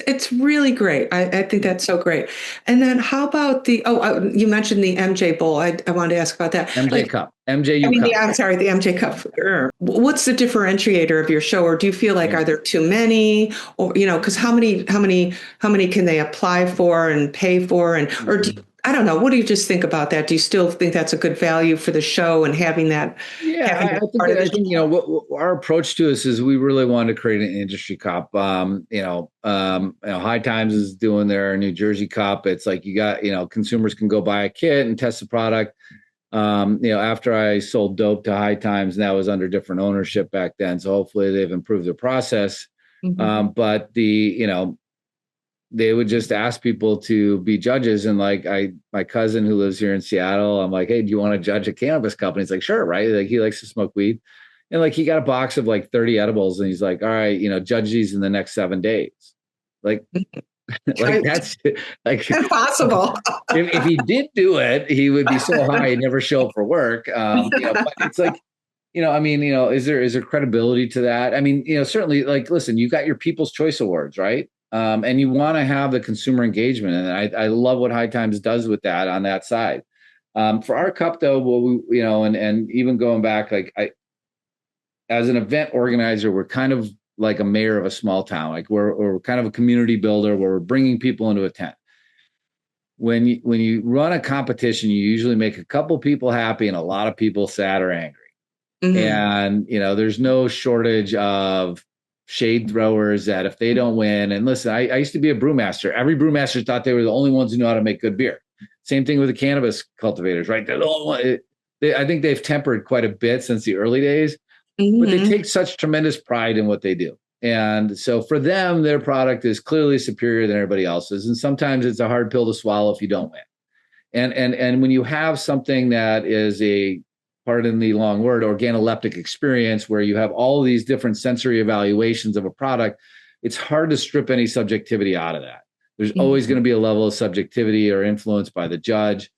it's really great. I think that's so great. And then how about you mentioned the MJ Bowl. I wanted to ask about that. MJ Cup, MJU Cup. I'm sorry, the MJ Cup. What's the differentiator of your show? Or do you feel like, are there too many, or, because how many can they apply for and pay for? I don't know. What do you just think about that? Do you still think that's a good value for the show and having that? Yeah, I think what our approach to this is we really wanted to create an industry cup. High Times is doing their New Jersey Cup. It's like you got, consumers can go buy a kit and test the product. After I sold dope to High Times, and that was under different ownership back then. So hopefully they've improved their process. Mm-hmm. But they would just ask people to be judges. And like my cousin who lives here in Seattle, I'm like, hey, do you want to judge a cannabis company? He's like, sure, right? Like he likes to smoke weed. And like he got a box of like 30 edibles and he's like, all right, judge these in the next 7 days. Like, that's like impossible. if he did do it, he would be so high he'd never show up for work. But it's like, is there credibility to that? Certainly, like, listen, you got your People's Choice Awards, right? And you want to have the consumer engagement. And I love what High Times does with that on that side. For our cup though, and even going back, like as an event organizer, we're kind of like a mayor of a small town. Like we're kind of a community builder where we're bringing people into a tent. When you run a competition, you usually make a couple people happy and a lot of people sad or angry. Mm-hmm. And, there's no shortage of shade throwers that if they don't win, and listen, I used to be a brewmaster. Every brewmaster thought they were the only ones who know how to make good beer. Same thing with the cannabis cultivators, right? They're the only one. I think they've tempered quite a bit since the early days, mm-hmm. but they take such tremendous pride in what they do. And so for them, their product is clearly superior than everybody else's. And sometimes it's a hard pill to swallow if you don't win. And when you have something that is a, pardon the long word, organoleptic experience, where you have all of these different sensory evaluations of a product, it's hard to strip any subjectivity out of that. There's mm-hmm. always going to be a level of subjectivity or influence by the judge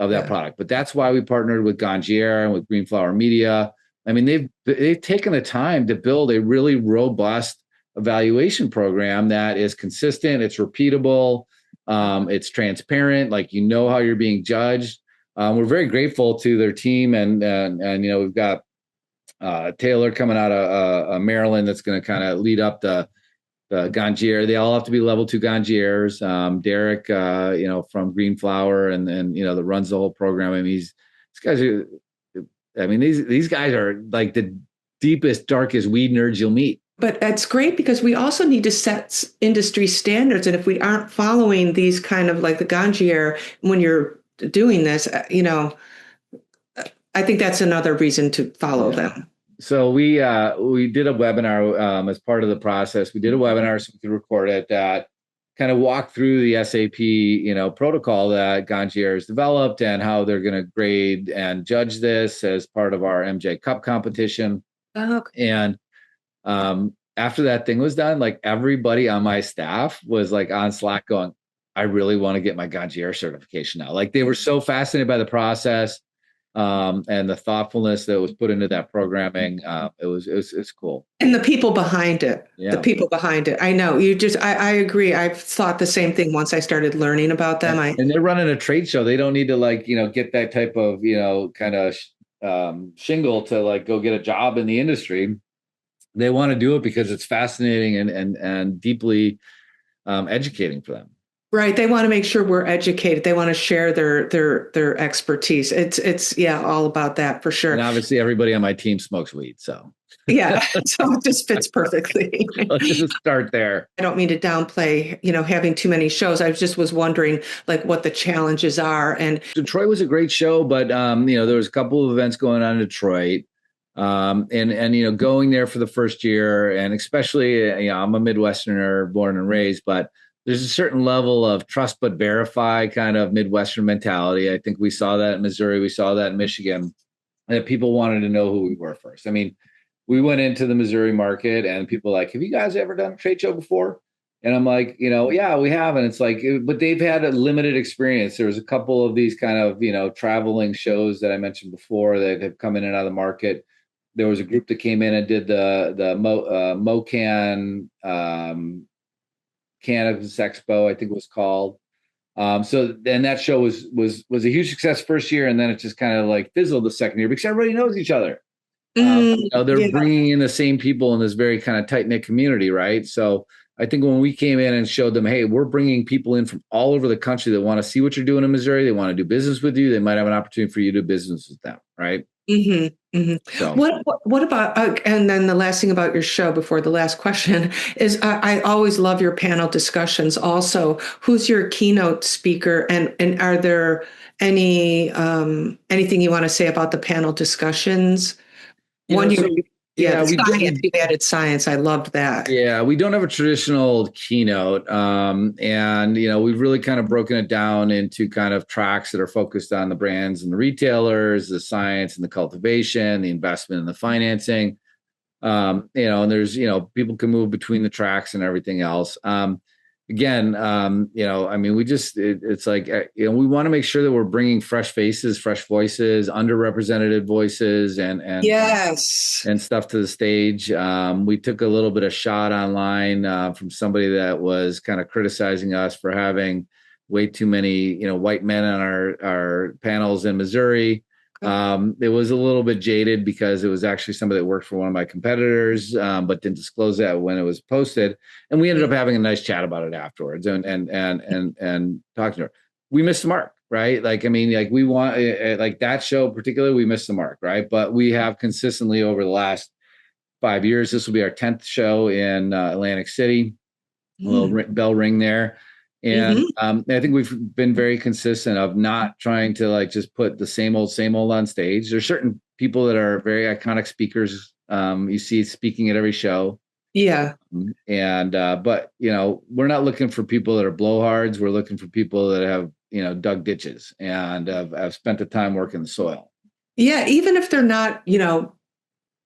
of that product. But that's why we partnered with Gangier and with Green Flower Media. They've taken the time to build a really robust evaluation program that is consistent, it's repeatable, it's transparent, like how you're being judged. We're very grateful to their team, and we've got Taylor coming out of Maryland that's going to kind of lead up the Gangier. They all have to be level 2 Gangiers. Derek, from Green Flower, and that runs the whole program. These guys are. These guys are like the deepest, darkest weed nerds you'll meet. But that's great because we also need to set industry standards. And if we aren't following these kind of like the Gangier, when you're doing this, I think that's another reason to follow them. So we did a webinar as part of the process. We did a webinar so we could record it that kind of walk through the SAP, protocol that Gangier has developed and how they're going to grade and judge this as part of our MJ Cup competition. Okay. And after that thing was done, like everybody on my staff was like on Slack going, I really want to get my Ganjier certification now. Like they were so fascinated by the process and the thoughtfulness that was put into that programming. It's cool. And the people behind it, Yeah. I know I agree. I've thought the same thing once I started learning about them. And they're running a trade show. They don't need to like, get that type of, kind of shingle to like go get a job in the industry. They want to do it because it's fascinating and deeply educating for them. Right. They want to make sure we're educated. They want to share their expertise. It's all about that for sure. And obviously everybody on my team smokes weed. So yeah. So it just fits perfectly. Let's just start there. I don't mean to downplay, having too many shows. I just was wondering like what the challenges are. And Detroit was a great show, but there was a couple of events going on in Detroit. And going there for the first year, and especially, I'm a Midwesterner born and raised, but there's a certain level of trust but verify kind of Midwestern mentality. I think we saw that in Missouri. We saw that in Michigan, that people wanted to know who we were first. I mean, we went into the Missouri market and people were like, have you guys ever done a trade show before? And I'm like, yeah, we have. And it's like, but they've had a limited experience. There was a couple of these kind of, traveling shows that I mentioned before that have come in and out of the market. There was a group that came in and did the MoCan Cannabis Expo, I think it was called. So then that show was a huge success first year, and then it just kind of like fizzled the second year because everybody knows each other. They're bringing in the same people in this very kind of tight knit community, right? So I think when we came in and showed them, hey, we're bringing people in from all over the country that want to see what you're doing in Missouri. They want to do business with you. They might have an opportunity for you to do business with them, right? Mm-hmm, mm-hmm. So. What about and then the last thing about your show before the last question is I always love your panel discussions. Also, who's your keynote speaker, and are there anything you want to say about the panel discussions? You added science. I loved that. Yeah, we don't have a traditional keynote. And, we've really kind of broken it down into kind of tracks that are focused on the brands and the retailers, the science and the cultivation, the investment and the financing. And there's, people can move between the tracks and everything else. Again, it's like, we want to make sure that we're bringing fresh faces, fresh voices, underrepresented voices, and yes, and stuff to the stage. We took a little bit of shot online from somebody that was kind of criticizing us for having way too many, white men on our panels in Missouri. It was a little bit jaded because it was actually somebody that worked for one of my competitors, but didn't disclose that when it was posted. And we ended up having a nice chat about it afterwards and talking to her. We missed the mark, right? We want like that show particularly, we missed the mark, right? But we have consistently over the last 5 years, this will be our 10th show in Atlantic City, a little bell ring there. And I think we've been very consistent of not trying to like just put the same old on stage. There's certain people that are very iconic speakers. You see speaking at every show. Yeah. But we're not looking for people that are blowhards. We're looking for people that have, dug ditches and have spent the time working the soil. Yeah. Even if they're not,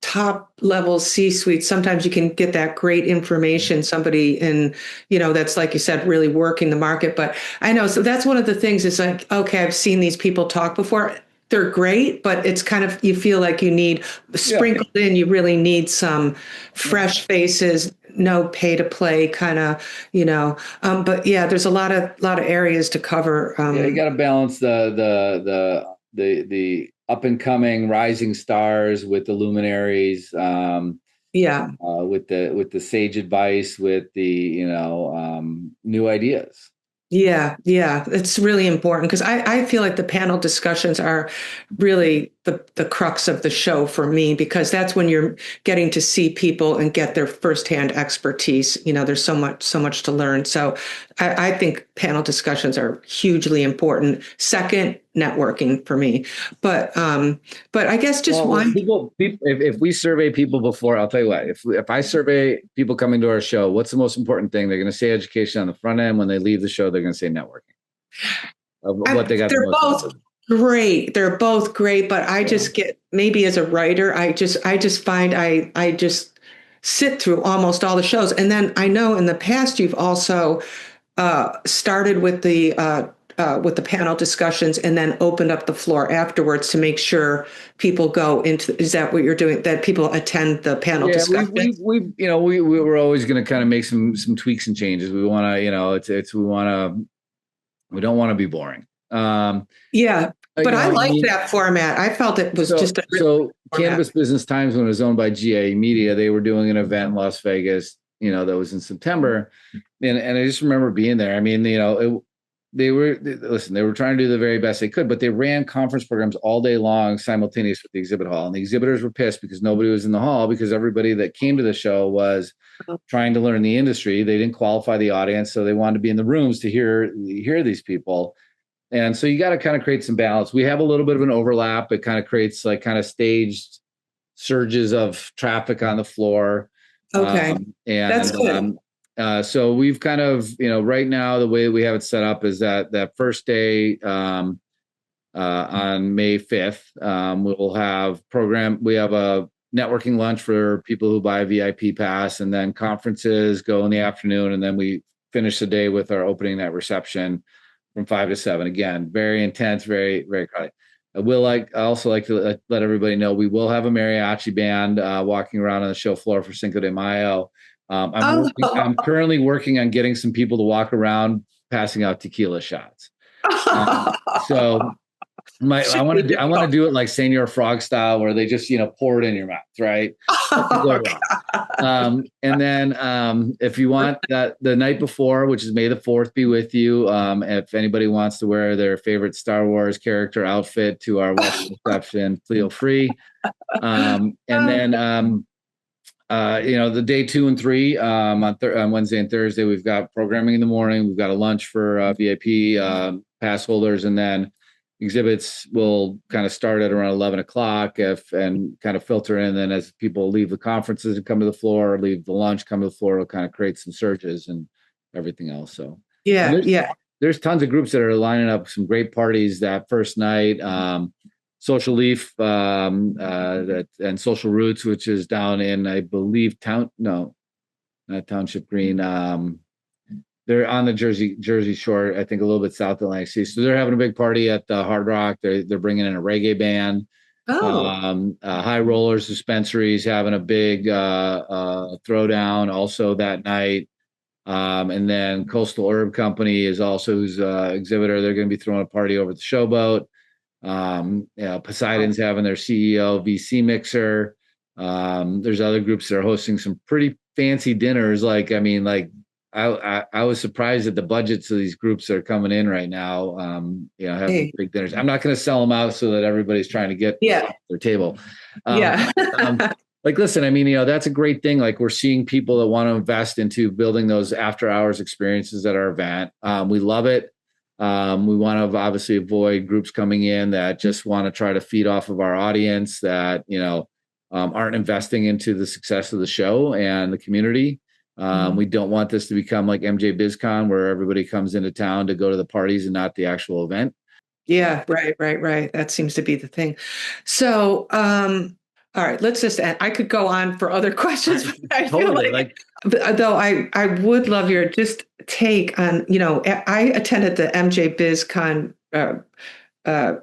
top level C-suite, sometimes you can get that great information, somebody in, that's like you said, really working the market. But I know, so that's one of the things is like, okay, I've seen these people talk before. They're great, but it's kind of, you feel like you need sprinkled in, you really need some fresh faces, no pay to play kind of, but yeah, there's a lot of areas to cover. You got to balance the up and coming rising stars with the luminaries, with the sage advice, with the new ideas. Yeah, it's really important because I feel like the panel discussions are really the crux of the show for me, because that's when you're getting to see people and get their firsthand expertise. There's so much to learn. So I think panel discussions are hugely important. Second, networking for me. But I guess just one. People, if we survey people before, I'll tell you what, if I survey people coming to our show, what's the most important thing? They're going to say education on the front end. When they leave the show, they're going to say networking. What they got. They're both great. They're both great. But I just get, maybe as a writer, I just find I just sit through almost all the shows. And then I know in the past, you've also started with the panel discussions and then opened up the floor afterwards to make sure people go into. Is that what you're doing? That people attend the panel discussions? We were always going to kind of make some tweaks and changes. We want to, we don't want to be boring. Yeah, but I liked that format. I felt it was just a so Cannabis Business Times, when it was owned by GA Media, they were doing an event in Las Vegas, that was in September, and I just remember being there. I mean, they were trying to do the very best they could, but they ran conference programs all day long simultaneous with the exhibit hall, and the exhibitors were pissed because nobody was in the hall, because everybody that came to the show was trying to learn the industry. They didn't qualify the audience, so they wanted to be in the rooms to hear these people. And so you got to kind of create some balance. We have a little bit of an overlap. It kind of creates like kind of staged surges of traffic on the floor. Okay. And that's good. So we've kind of, right now, the way we have it set up is that first day on May 5th, we'll have we have a networking lunch for people who buy a VIP pass, and then conferences go in the afternoon. And then we finish the day with our opening night reception from 5 to 7. Again, very intense, very, very crowded. I also like to let everybody know we will have a mariachi band walking around on the show floor for Cinco de Mayo. I'm currently working on getting some people to walk around passing out tequila shots. So I want to do it like Senor Frog style, where they just pour it in your mouth, right? And then if you want that, the night before, which is May the 4th, be with you. If anybody wants to wear their favorite Star Wars character outfit to our welcome reception, feel free. And then the day 2 and 3 on Wednesday and Thursday, we've got programming in the morning. We've got a lunch for VIP pass holders, and then exhibits will kind of start at around 11 o'clock and kind of filter in. And then as people leave the conferences and come to the floor, or leave the lunch, come to the floor, it'll kind of create some surges and everything else. So there's tons of groups that are lining up some great parties that first night. Social Leaf and Social Roots, which is down in, I believe, not Township Green. They're on the Jersey Shore, I think a little bit south of Atlantic City. So they're having a big party at the Hard Rock. They're bringing in a reggae band. High Rollers Dispensaries having a big throwdown also that night. And then Coastal Herb Company is also who's exhibitor. They're going to be throwing a party over at the Showboat. Poseidon's having their CEO VC mixer. There's other groups that are hosting some pretty fancy dinners. I was surprised at the budgets of these groups that are coming in right now. Having big dinners. I'm not going to sell them out so that everybody's trying to get their table. Listen, that's a great thing. Like, we're seeing people that want to invest into building those after hours experiences at our event. We love it. We want to obviously avoid groups coming in that just want to try to feed off of our audience that, aren't investing into the success of the show and the community. We don't want this to become like MJBizCon, where everybody comes into town to go to the parties and not the actual event. Yeah, right. That seems to be the thing. So, all right, let's just end. I could go on for other questions. I totally. Though I would love your just take on, I attended the MJBizCon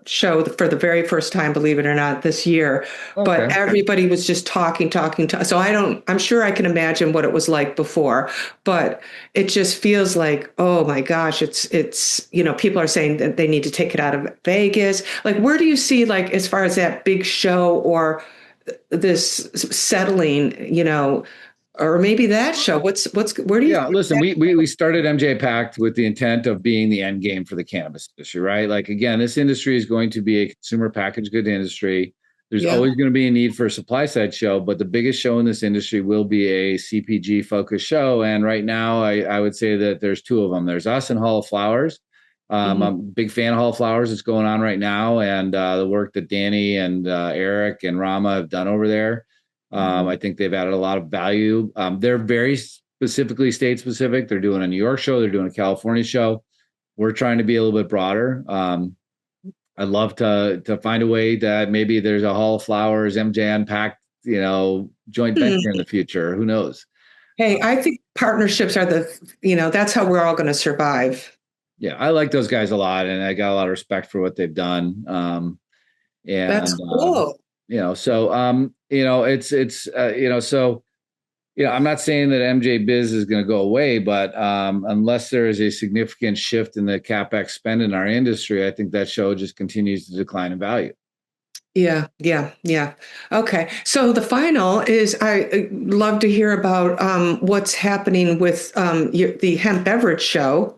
show for the very first time, believe it or not, this year. Okay. But everybody was just talking. So I'm sure I can imagine what it was like before, but it just feels like, oh my gosh, it's people are saying that they need to take it out of Vegas. Like, where do you see, like, as far as that big show or this settling, or maybe that show, where do you? Yeah, listen, we started MJ Unpacked with the intent of being the end game for the cannabis industry, right? Like, again, this industry is going to be a consumer packaged good industry. There's always going to be a need for a supply side show, but the biggest show in this industry will be a CPG focused show. And right now, I would say that there's two of them. There's us and Hall of Flowers. I'm a big fan of Hall of Flowers that's going on right now, and the work that Danny and Eric and Rama have done over there. I think they've added a lot of value. They're very specifically state specific. They're doing a New York show. They're doing a California show. We're trying to be a little bit broader. I'd love to find a way that maybe there's a Hall of Flowers, MJ Unpacked, joint venture in the future. Who knows? Hey, I think partnerships are that's how we're all going to survive. Yeah, I like those guys a lot, and I got a lot of respect for what they've done. That's And cool. I'm not saying that MJ Biz is going to go away, but unless there is a significant shift in the CapEx spend in our industry, I think that show just continues to decline in value. Yeah, yeah, yeah. Okay. So the final is I love to hear about what's happening with the hemp beverage show,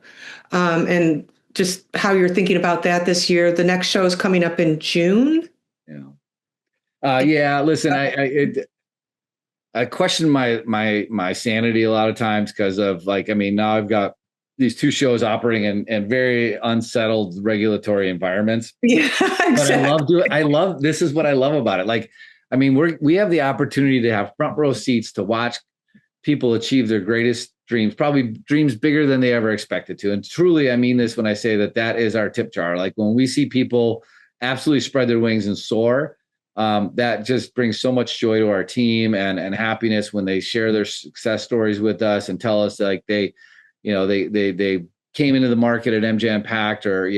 and just how you're thinking about that this year. The next show is coming up in June. Yeah. Listen, I question my sanity a lot of times because of now I've got these two shows operating in very unsettled regulatory environments. Yeah, But exactly. I love this is what I love about it. We have the opportunity to have front row seats to watch people achieve their greatest dreams, probably dreams bigger than they ever expected to. And truly, I mean this when I say that is our tip jar. Like when we see people absolutely spread their wings and soar, that just brings so much joy to our team and happiness when they share their success stories with us and tell us like they came into the market at MJ Unpacked, or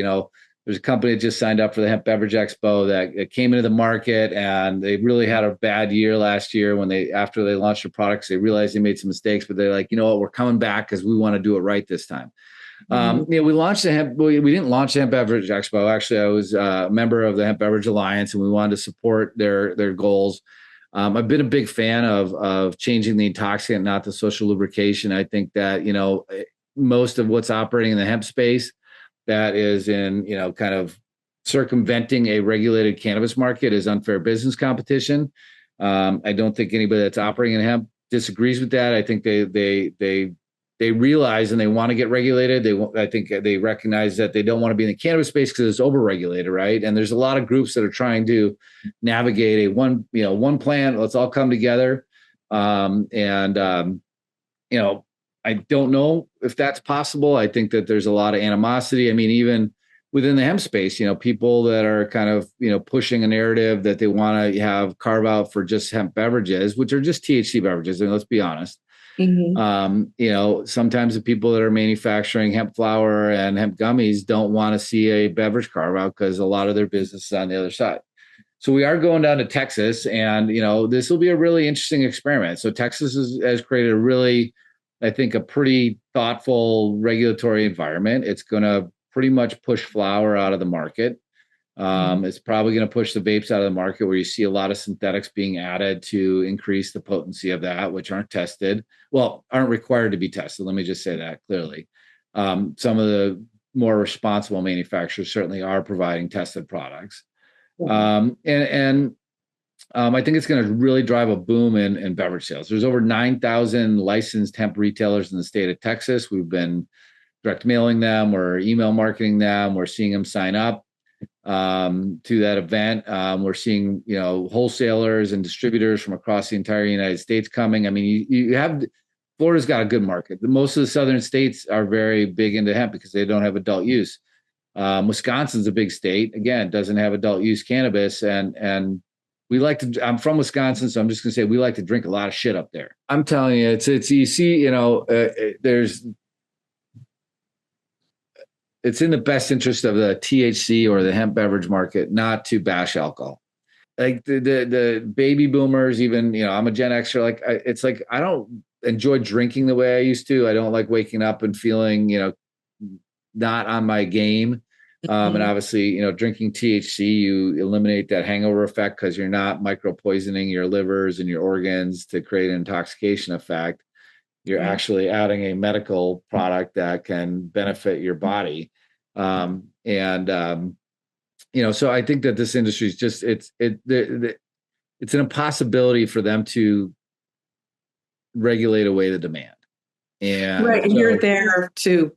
there's a company that just signed up for the Hemp Beverage Expo that came into the market and they really had a bad year last year after they launched their products. They realized they made some mistakes, but they're like, you know what, we're coming back because we want to do it right this time. We launched the hemp. We didn't launch the Hemp Beverage Expo. Actually, I was a member of the Hemp Beverage Alliance, and we wanted to support their goals. I've been a big fan of changing the intoxicant, not the social lubrication. I think that most of what's operating in the hemp space that is in kind of circumventing a regulated cannabis market is unfair business competition. I don't think anybody that's operating in hemp disagrees with that. I think they realize and they want to get regulated. I think they recognize that they don't want to be in the cannabis space because it's overregulated, right? And there's a lot of groups that are trying to navigate one plan. Let's all come together. I don't know if that's possible. I think that there's a lot of animosity. I mean, even within the hemp space, people that are kind of, pushing a narrative that they want to have carve out for just hemp beverages, which are just THC beverages. And let's be honest. Sometimes the people that are manufacturing hemp flower and hemp gummies don't want to see a beverage carve out because a lot of their business is on the other side. So we are going down to Texas, and this will be a really interesting experiment. So Texas has created I think, a pretty thoughtful regulatory environment. It's going to pretty much push flower out of the market. It's probably going to push the vapes out of the market, where you see a lot of synthetics being added to increase the potency of that, which aren't required to be tested. Let me just say that clearly. Some of the more responsible manufacturers certainly are providing tested products. I think it's going to really drive a boom in beverage sales. There's over 9,000 licensed hemp retailers in the state of Texas. We've been direct mailing them or email marketing them. We're seeing them sign up to that event. We're seeing, wholesalers and distributors from across the entire United States coming. I mean, Florida's got a good market. Most of the southern states are very big into hemp because they don't have adult use. Wisconsin's a big state. Again, doesn't have adult use cannabis. And I'm from Wisconsin, so I'm just going to say we like to drink a lot of shit up there. I'm telling you, it's in the best interest of the THC or the hemp beverage market not to bash alcohol. Like the baby boomers, even, I'm a Gen Xer. It's like, I don't enjoy drinking the way I used to. I don't like waking up and feeling, not on my game. And obviously, drinking THC, you eliminate that hangover effect because you're not micro poisoning your livers and your organs to create an intoxication effect. You're actually adding a medical product that can benefit your body. So I think that this industry is just, it's an impossibility for them to regulate away the demand. And Right. And you're there to.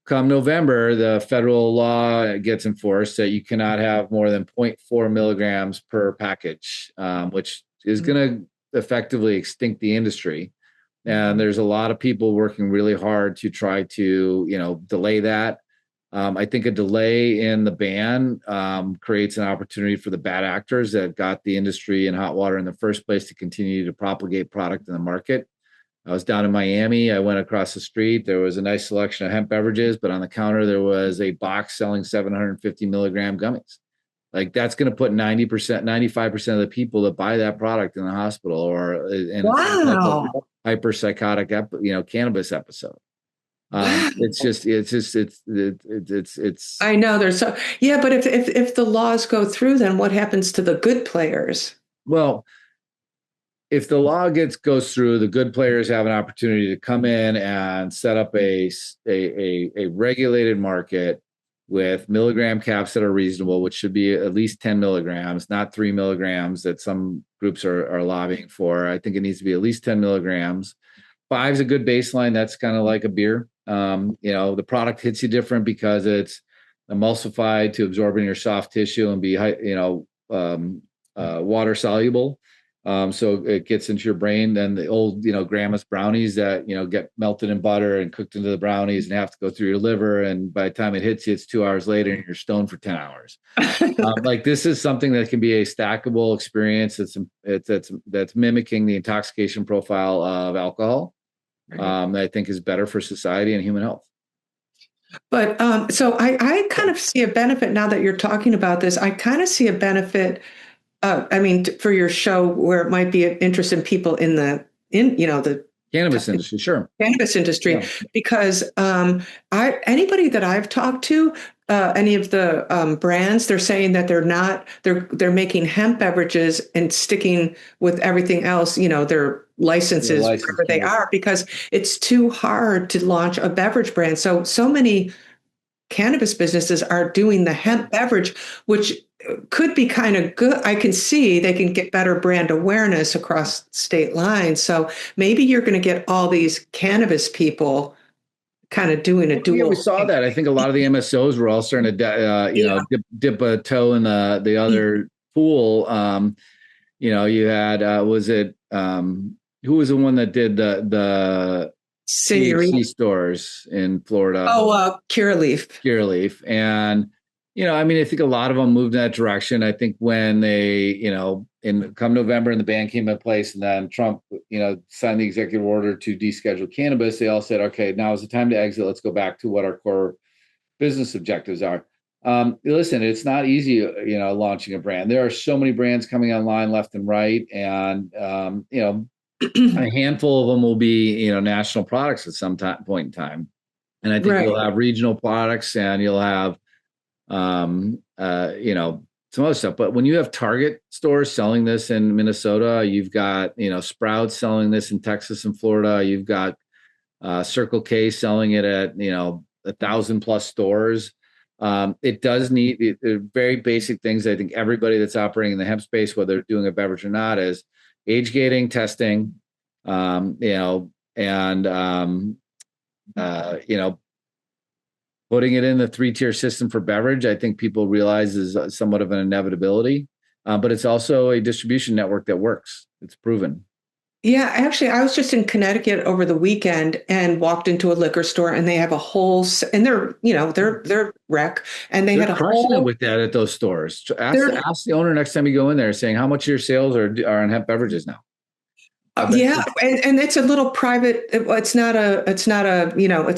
Come November, the federal law gets enforced that you cannot have more than 0.4 milligrams per package, which is going to effectively extinct the industry. And there's a lot of people working really hard to try to, delay that. I think a delay in the ban creates an opportunity for the bad actors that got the industry in hot water in the first place to continue to propagate product in the market. I was down in Miami. I went across the street. There was a nice selection of hemp beverages, but on the counter, there was a box selling 750 milligram gummies. Like that's going to put 90%, 95% of the people that buy that product in the hospital or in some type of hyperpsychotic, cannabis episode. Wow. It's. I know there's so, yeah, but if the laws go through, then what happens to the good players? Well, if the law goes through, the good players have an opportunity to come in and set up a regulated market with milligram caps that are reasonable, which should be at least 10 milligrams, not 3 milligrams that some groups are lobbying for. I think it needs to be at least 10 milligrams. 5 is a good baseline. That's kind of like a beer. The product hits you different because it's emulsified to absorb in your soft tissue and be water soluble. So it gets into your brain. Then the old, grandma's brownies that, get melted in butter and cooked into the brownies and have to go through your liver. And by the time it hits you, it's 2 hours later and you're stoned for 10 hours. This is something that can be a stackable experience. That's mimicking the intoxication profile of alcohol. That I think is better for society and human health. But so I kind of see a benefit now that you're talking about this. I kind of see a benefit. For your show where it might be of interest in people in the cannabis industry, sure. Cannabis industry, yeah. Because anybody that I've talked to, any of the brands, they're saying that they're making hemp beverages and sticking with everything else, their licenses, wherever they are, because it's too hard to launch a beverage brand. So many cannabis businesses are doing the hemp beverage, which could be kind of good. I can see they can get better brand awareness across state lines. So maybe you're going to get all these cannabis people kind of doing a dual. Yeah, we saw that. I think a lot of the MSOs were all starting to, dip a toe in the other pool. You had, who was the one that did the THC stores in Florida? Oh, Curaleaf. And, I think a lot of them moved in that direction. I think when they, come November and the ban came in place and then Trump, signed the executive order to deschedule cannabis, they all said, okay, now is the time to exit. Let's go back to what our core business objectives are. Listen, it's not easy, launching a brand. There are so many brands coming online left and right. And, a handful of them will be, national products at some point in time. And I think you'll have regional products and you'll have, some other stuff. But when you have Target stores selling this in Minnesota, you've got, Sprouts selling this in Texas and Florida. You've got Circle K selling it at, 1,000+ stores. It does need very basic things. I think everybody that's operating in the hemp space, whether they're doing a beverage or not, is age gating, testing, putting it in the 3-tier system for beverage. I think people realize is somewhat of an inevitability, but it's also a distribution network that works. It's proven. Yeah, actually, I was just in Connecticut over the weekend and walked into a liquor store, and they have a whole, and they're rec, and they're crushing it with that at those stores. Ask the owner next time you go in there, saying how much of your sales are on hemp beverages now. And it's a little private. It's a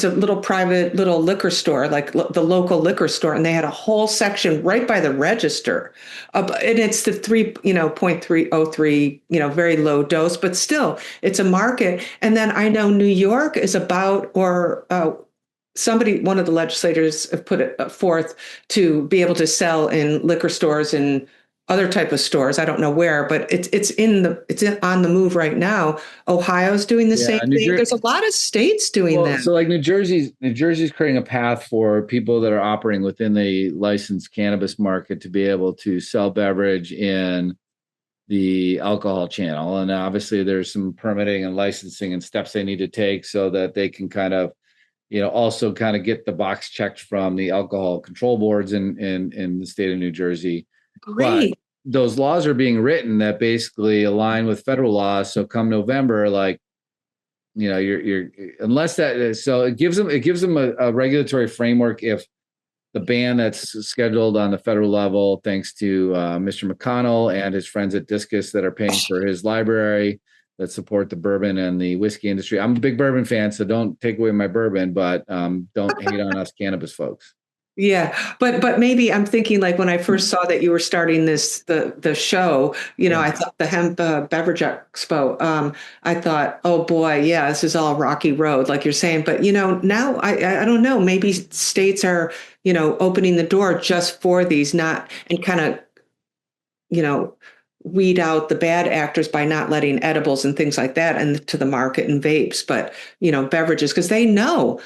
little private little liquor store, like the local liquor store, and they had a whole section right by the register, and it's the 0.303, very low dose, but still, it's a market. And then I know New York is about, or one of the legislators have put it forth to be able to sell in liquor stores and other type of stores. I don't know where, but it's on the move right now. Ohio's doing the same thing. There's a lot of states doing that. So like New Jersey's creating a path for people that are operating within the licensed cannabis market to be able to sell beverage in the alcohol channel. And obviously there's some permitting and licensing and steps they need to take so that they can kind of, also kind of get the box checked from the alcohol control boards in the state of New Jersey. Great. But those laws are being written that basically align with federal laws. So come November, like, you're unless that, so it gives them a regulatory framework. If the ban that's scheduled on the federal level, thanks to Mr. McConnell and his friends at Discus that are paying for his library, that support the bourbon and the whiskey industry. I'm a big bourbon fan, so don't take away my bourbon, but don't hate on us cannabis folks. Yeah, but maybe I'm thinking like when I first saw that you were starting the show, I thought the hemp beverage expo. I thought, oh boy, yeah, this is all rocky road, like you're saying. But now I don't know. Maybe states are opening the door just for these, not and kind of weed out the bad actors by not letting edibles and things like that into the market and vapes, but beverages, because they know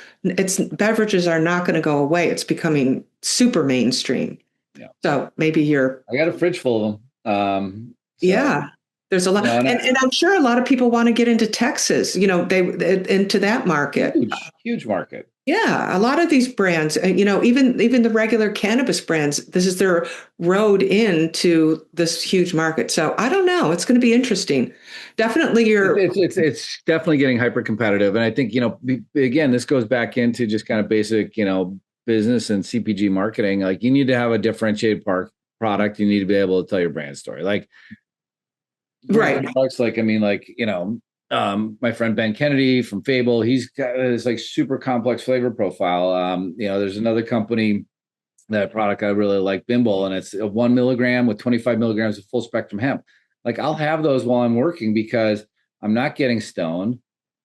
beverages are not going to go away. It's becoming super mainstream. Yeah. So maybe I got a fridge full of them. Yeah. There's a lot, and I'm sure a lot of people want to get into Texas, they into that market. Huge market. Yeah, a lot of these brands, even the regular cannabis brands, this is their road into this huge market. So I don't know. It's going to be interesting. Definitely, it's definitely getting hyper competitive, and I think again, this goes back into just kind of basic business and CPG marketing. Like you need to have a differentiated product. You need to be able to tell your brand story. Like right. Products my friend Ben Kennedy from Fable, he's got this like super complex flavor profile. There's another company, that product I really like, Bimble, and it's a 1 milligram with 25 milligrams of full spectrum hemp. Like I'll have those while I'm working because I'm not getting stoned,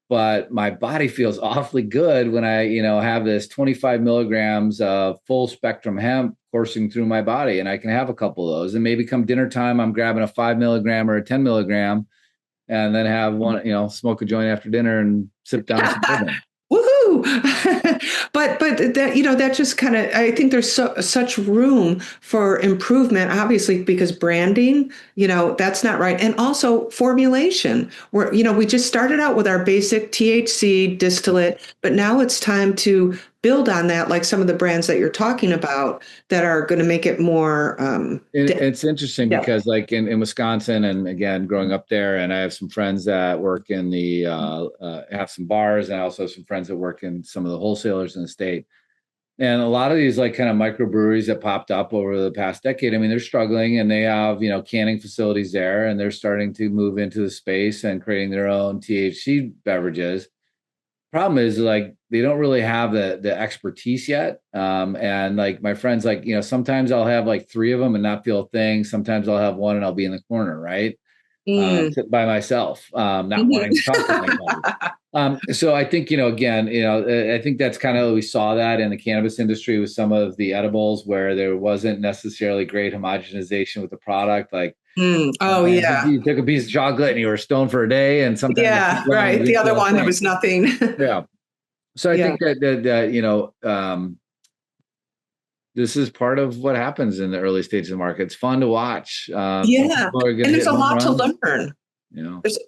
but my body feels awfully good when I, have this 25 milligrams of full spectrum hemp coursing through my body, and I can have a couple of those. And maybe come dinner time, I'm grabbing a 5 milligram or a 10 milligram. And then have one, smoke a joint after dinner and sip down some bourbon. Woohoo! but that, that just kind of, I think there's such room for improvement, obviously, because branding, that's not right. And also formulation where, we just started out with our basic THC distillate, but now it's time to build on that, like some of the brands that you're talking about that are going to make it more. It's interesting because like in Wisconsin, and again, growing up there, and I have some friends that work in the, have some bars, and I also have some friends that work in some of the wholesalers in the state. And a lot of these like kind of microbreweries that popped up over the past decade, I mean, they're struggling, and they have, canning facilities there, and they're starting to move into the space and creating their own THC beverages. Problem is like they don't really have the expertise yet, and like my friends, like sometimes I'll have like 3 of them and not feel a thing. Sometimes I'll have one and I'll be in the corner, right, by myself, not wanting to talk to anybody. So I think again, I think that's kind of, we saw that in the cannabis industry with some of the edibles where there wasn't necessarily great homogenization with the product, like. Yeah. You took a piece of chocolate and you were stoned for a day, and sometimes right. The other one, there was nothing. Yeah. So I think that this is part of what happens in the early stages of the market. It's fun to watch. And there's a lot to learn.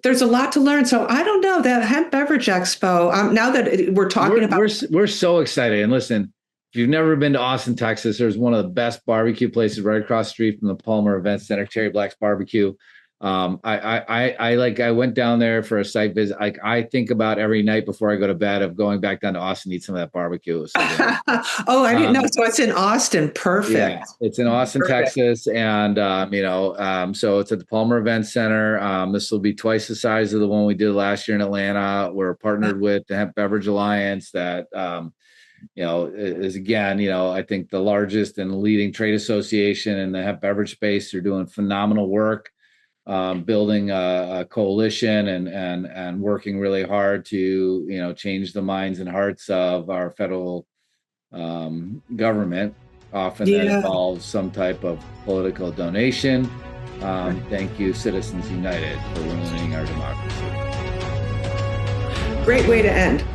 There's a lot to learn. So I don't know, that Hemp Beverage Expo. Now that we're talking about, we're so excited. And listen, if you've never been to Austin, Texas, there's one of the best barbecue places right across the street from the Palmer Event Center, Cherry Black's Barbecue. I went down there for a site visit. Like I think about every night before I go to bed of going back down to Austin, eat some of that barbecue. Oh, I didn't know. So it's in Austin. Perfect. Yeah, it's in Austin, Texas. And, so it's at the Palmer Event Center. This will be twice the size of the one we did last year in Atlanta. We're partnered with the Hemp Beverage Alliance that, is again, I think the largest and leading trade association in the hemp beverage space. They're doing phenomenal work, building a coalition and working really hard to, change the minds and hearts of our federal government. Often that involves some type of political donation. Thank you, Citizens United, for ruining our democracy. Great way to end.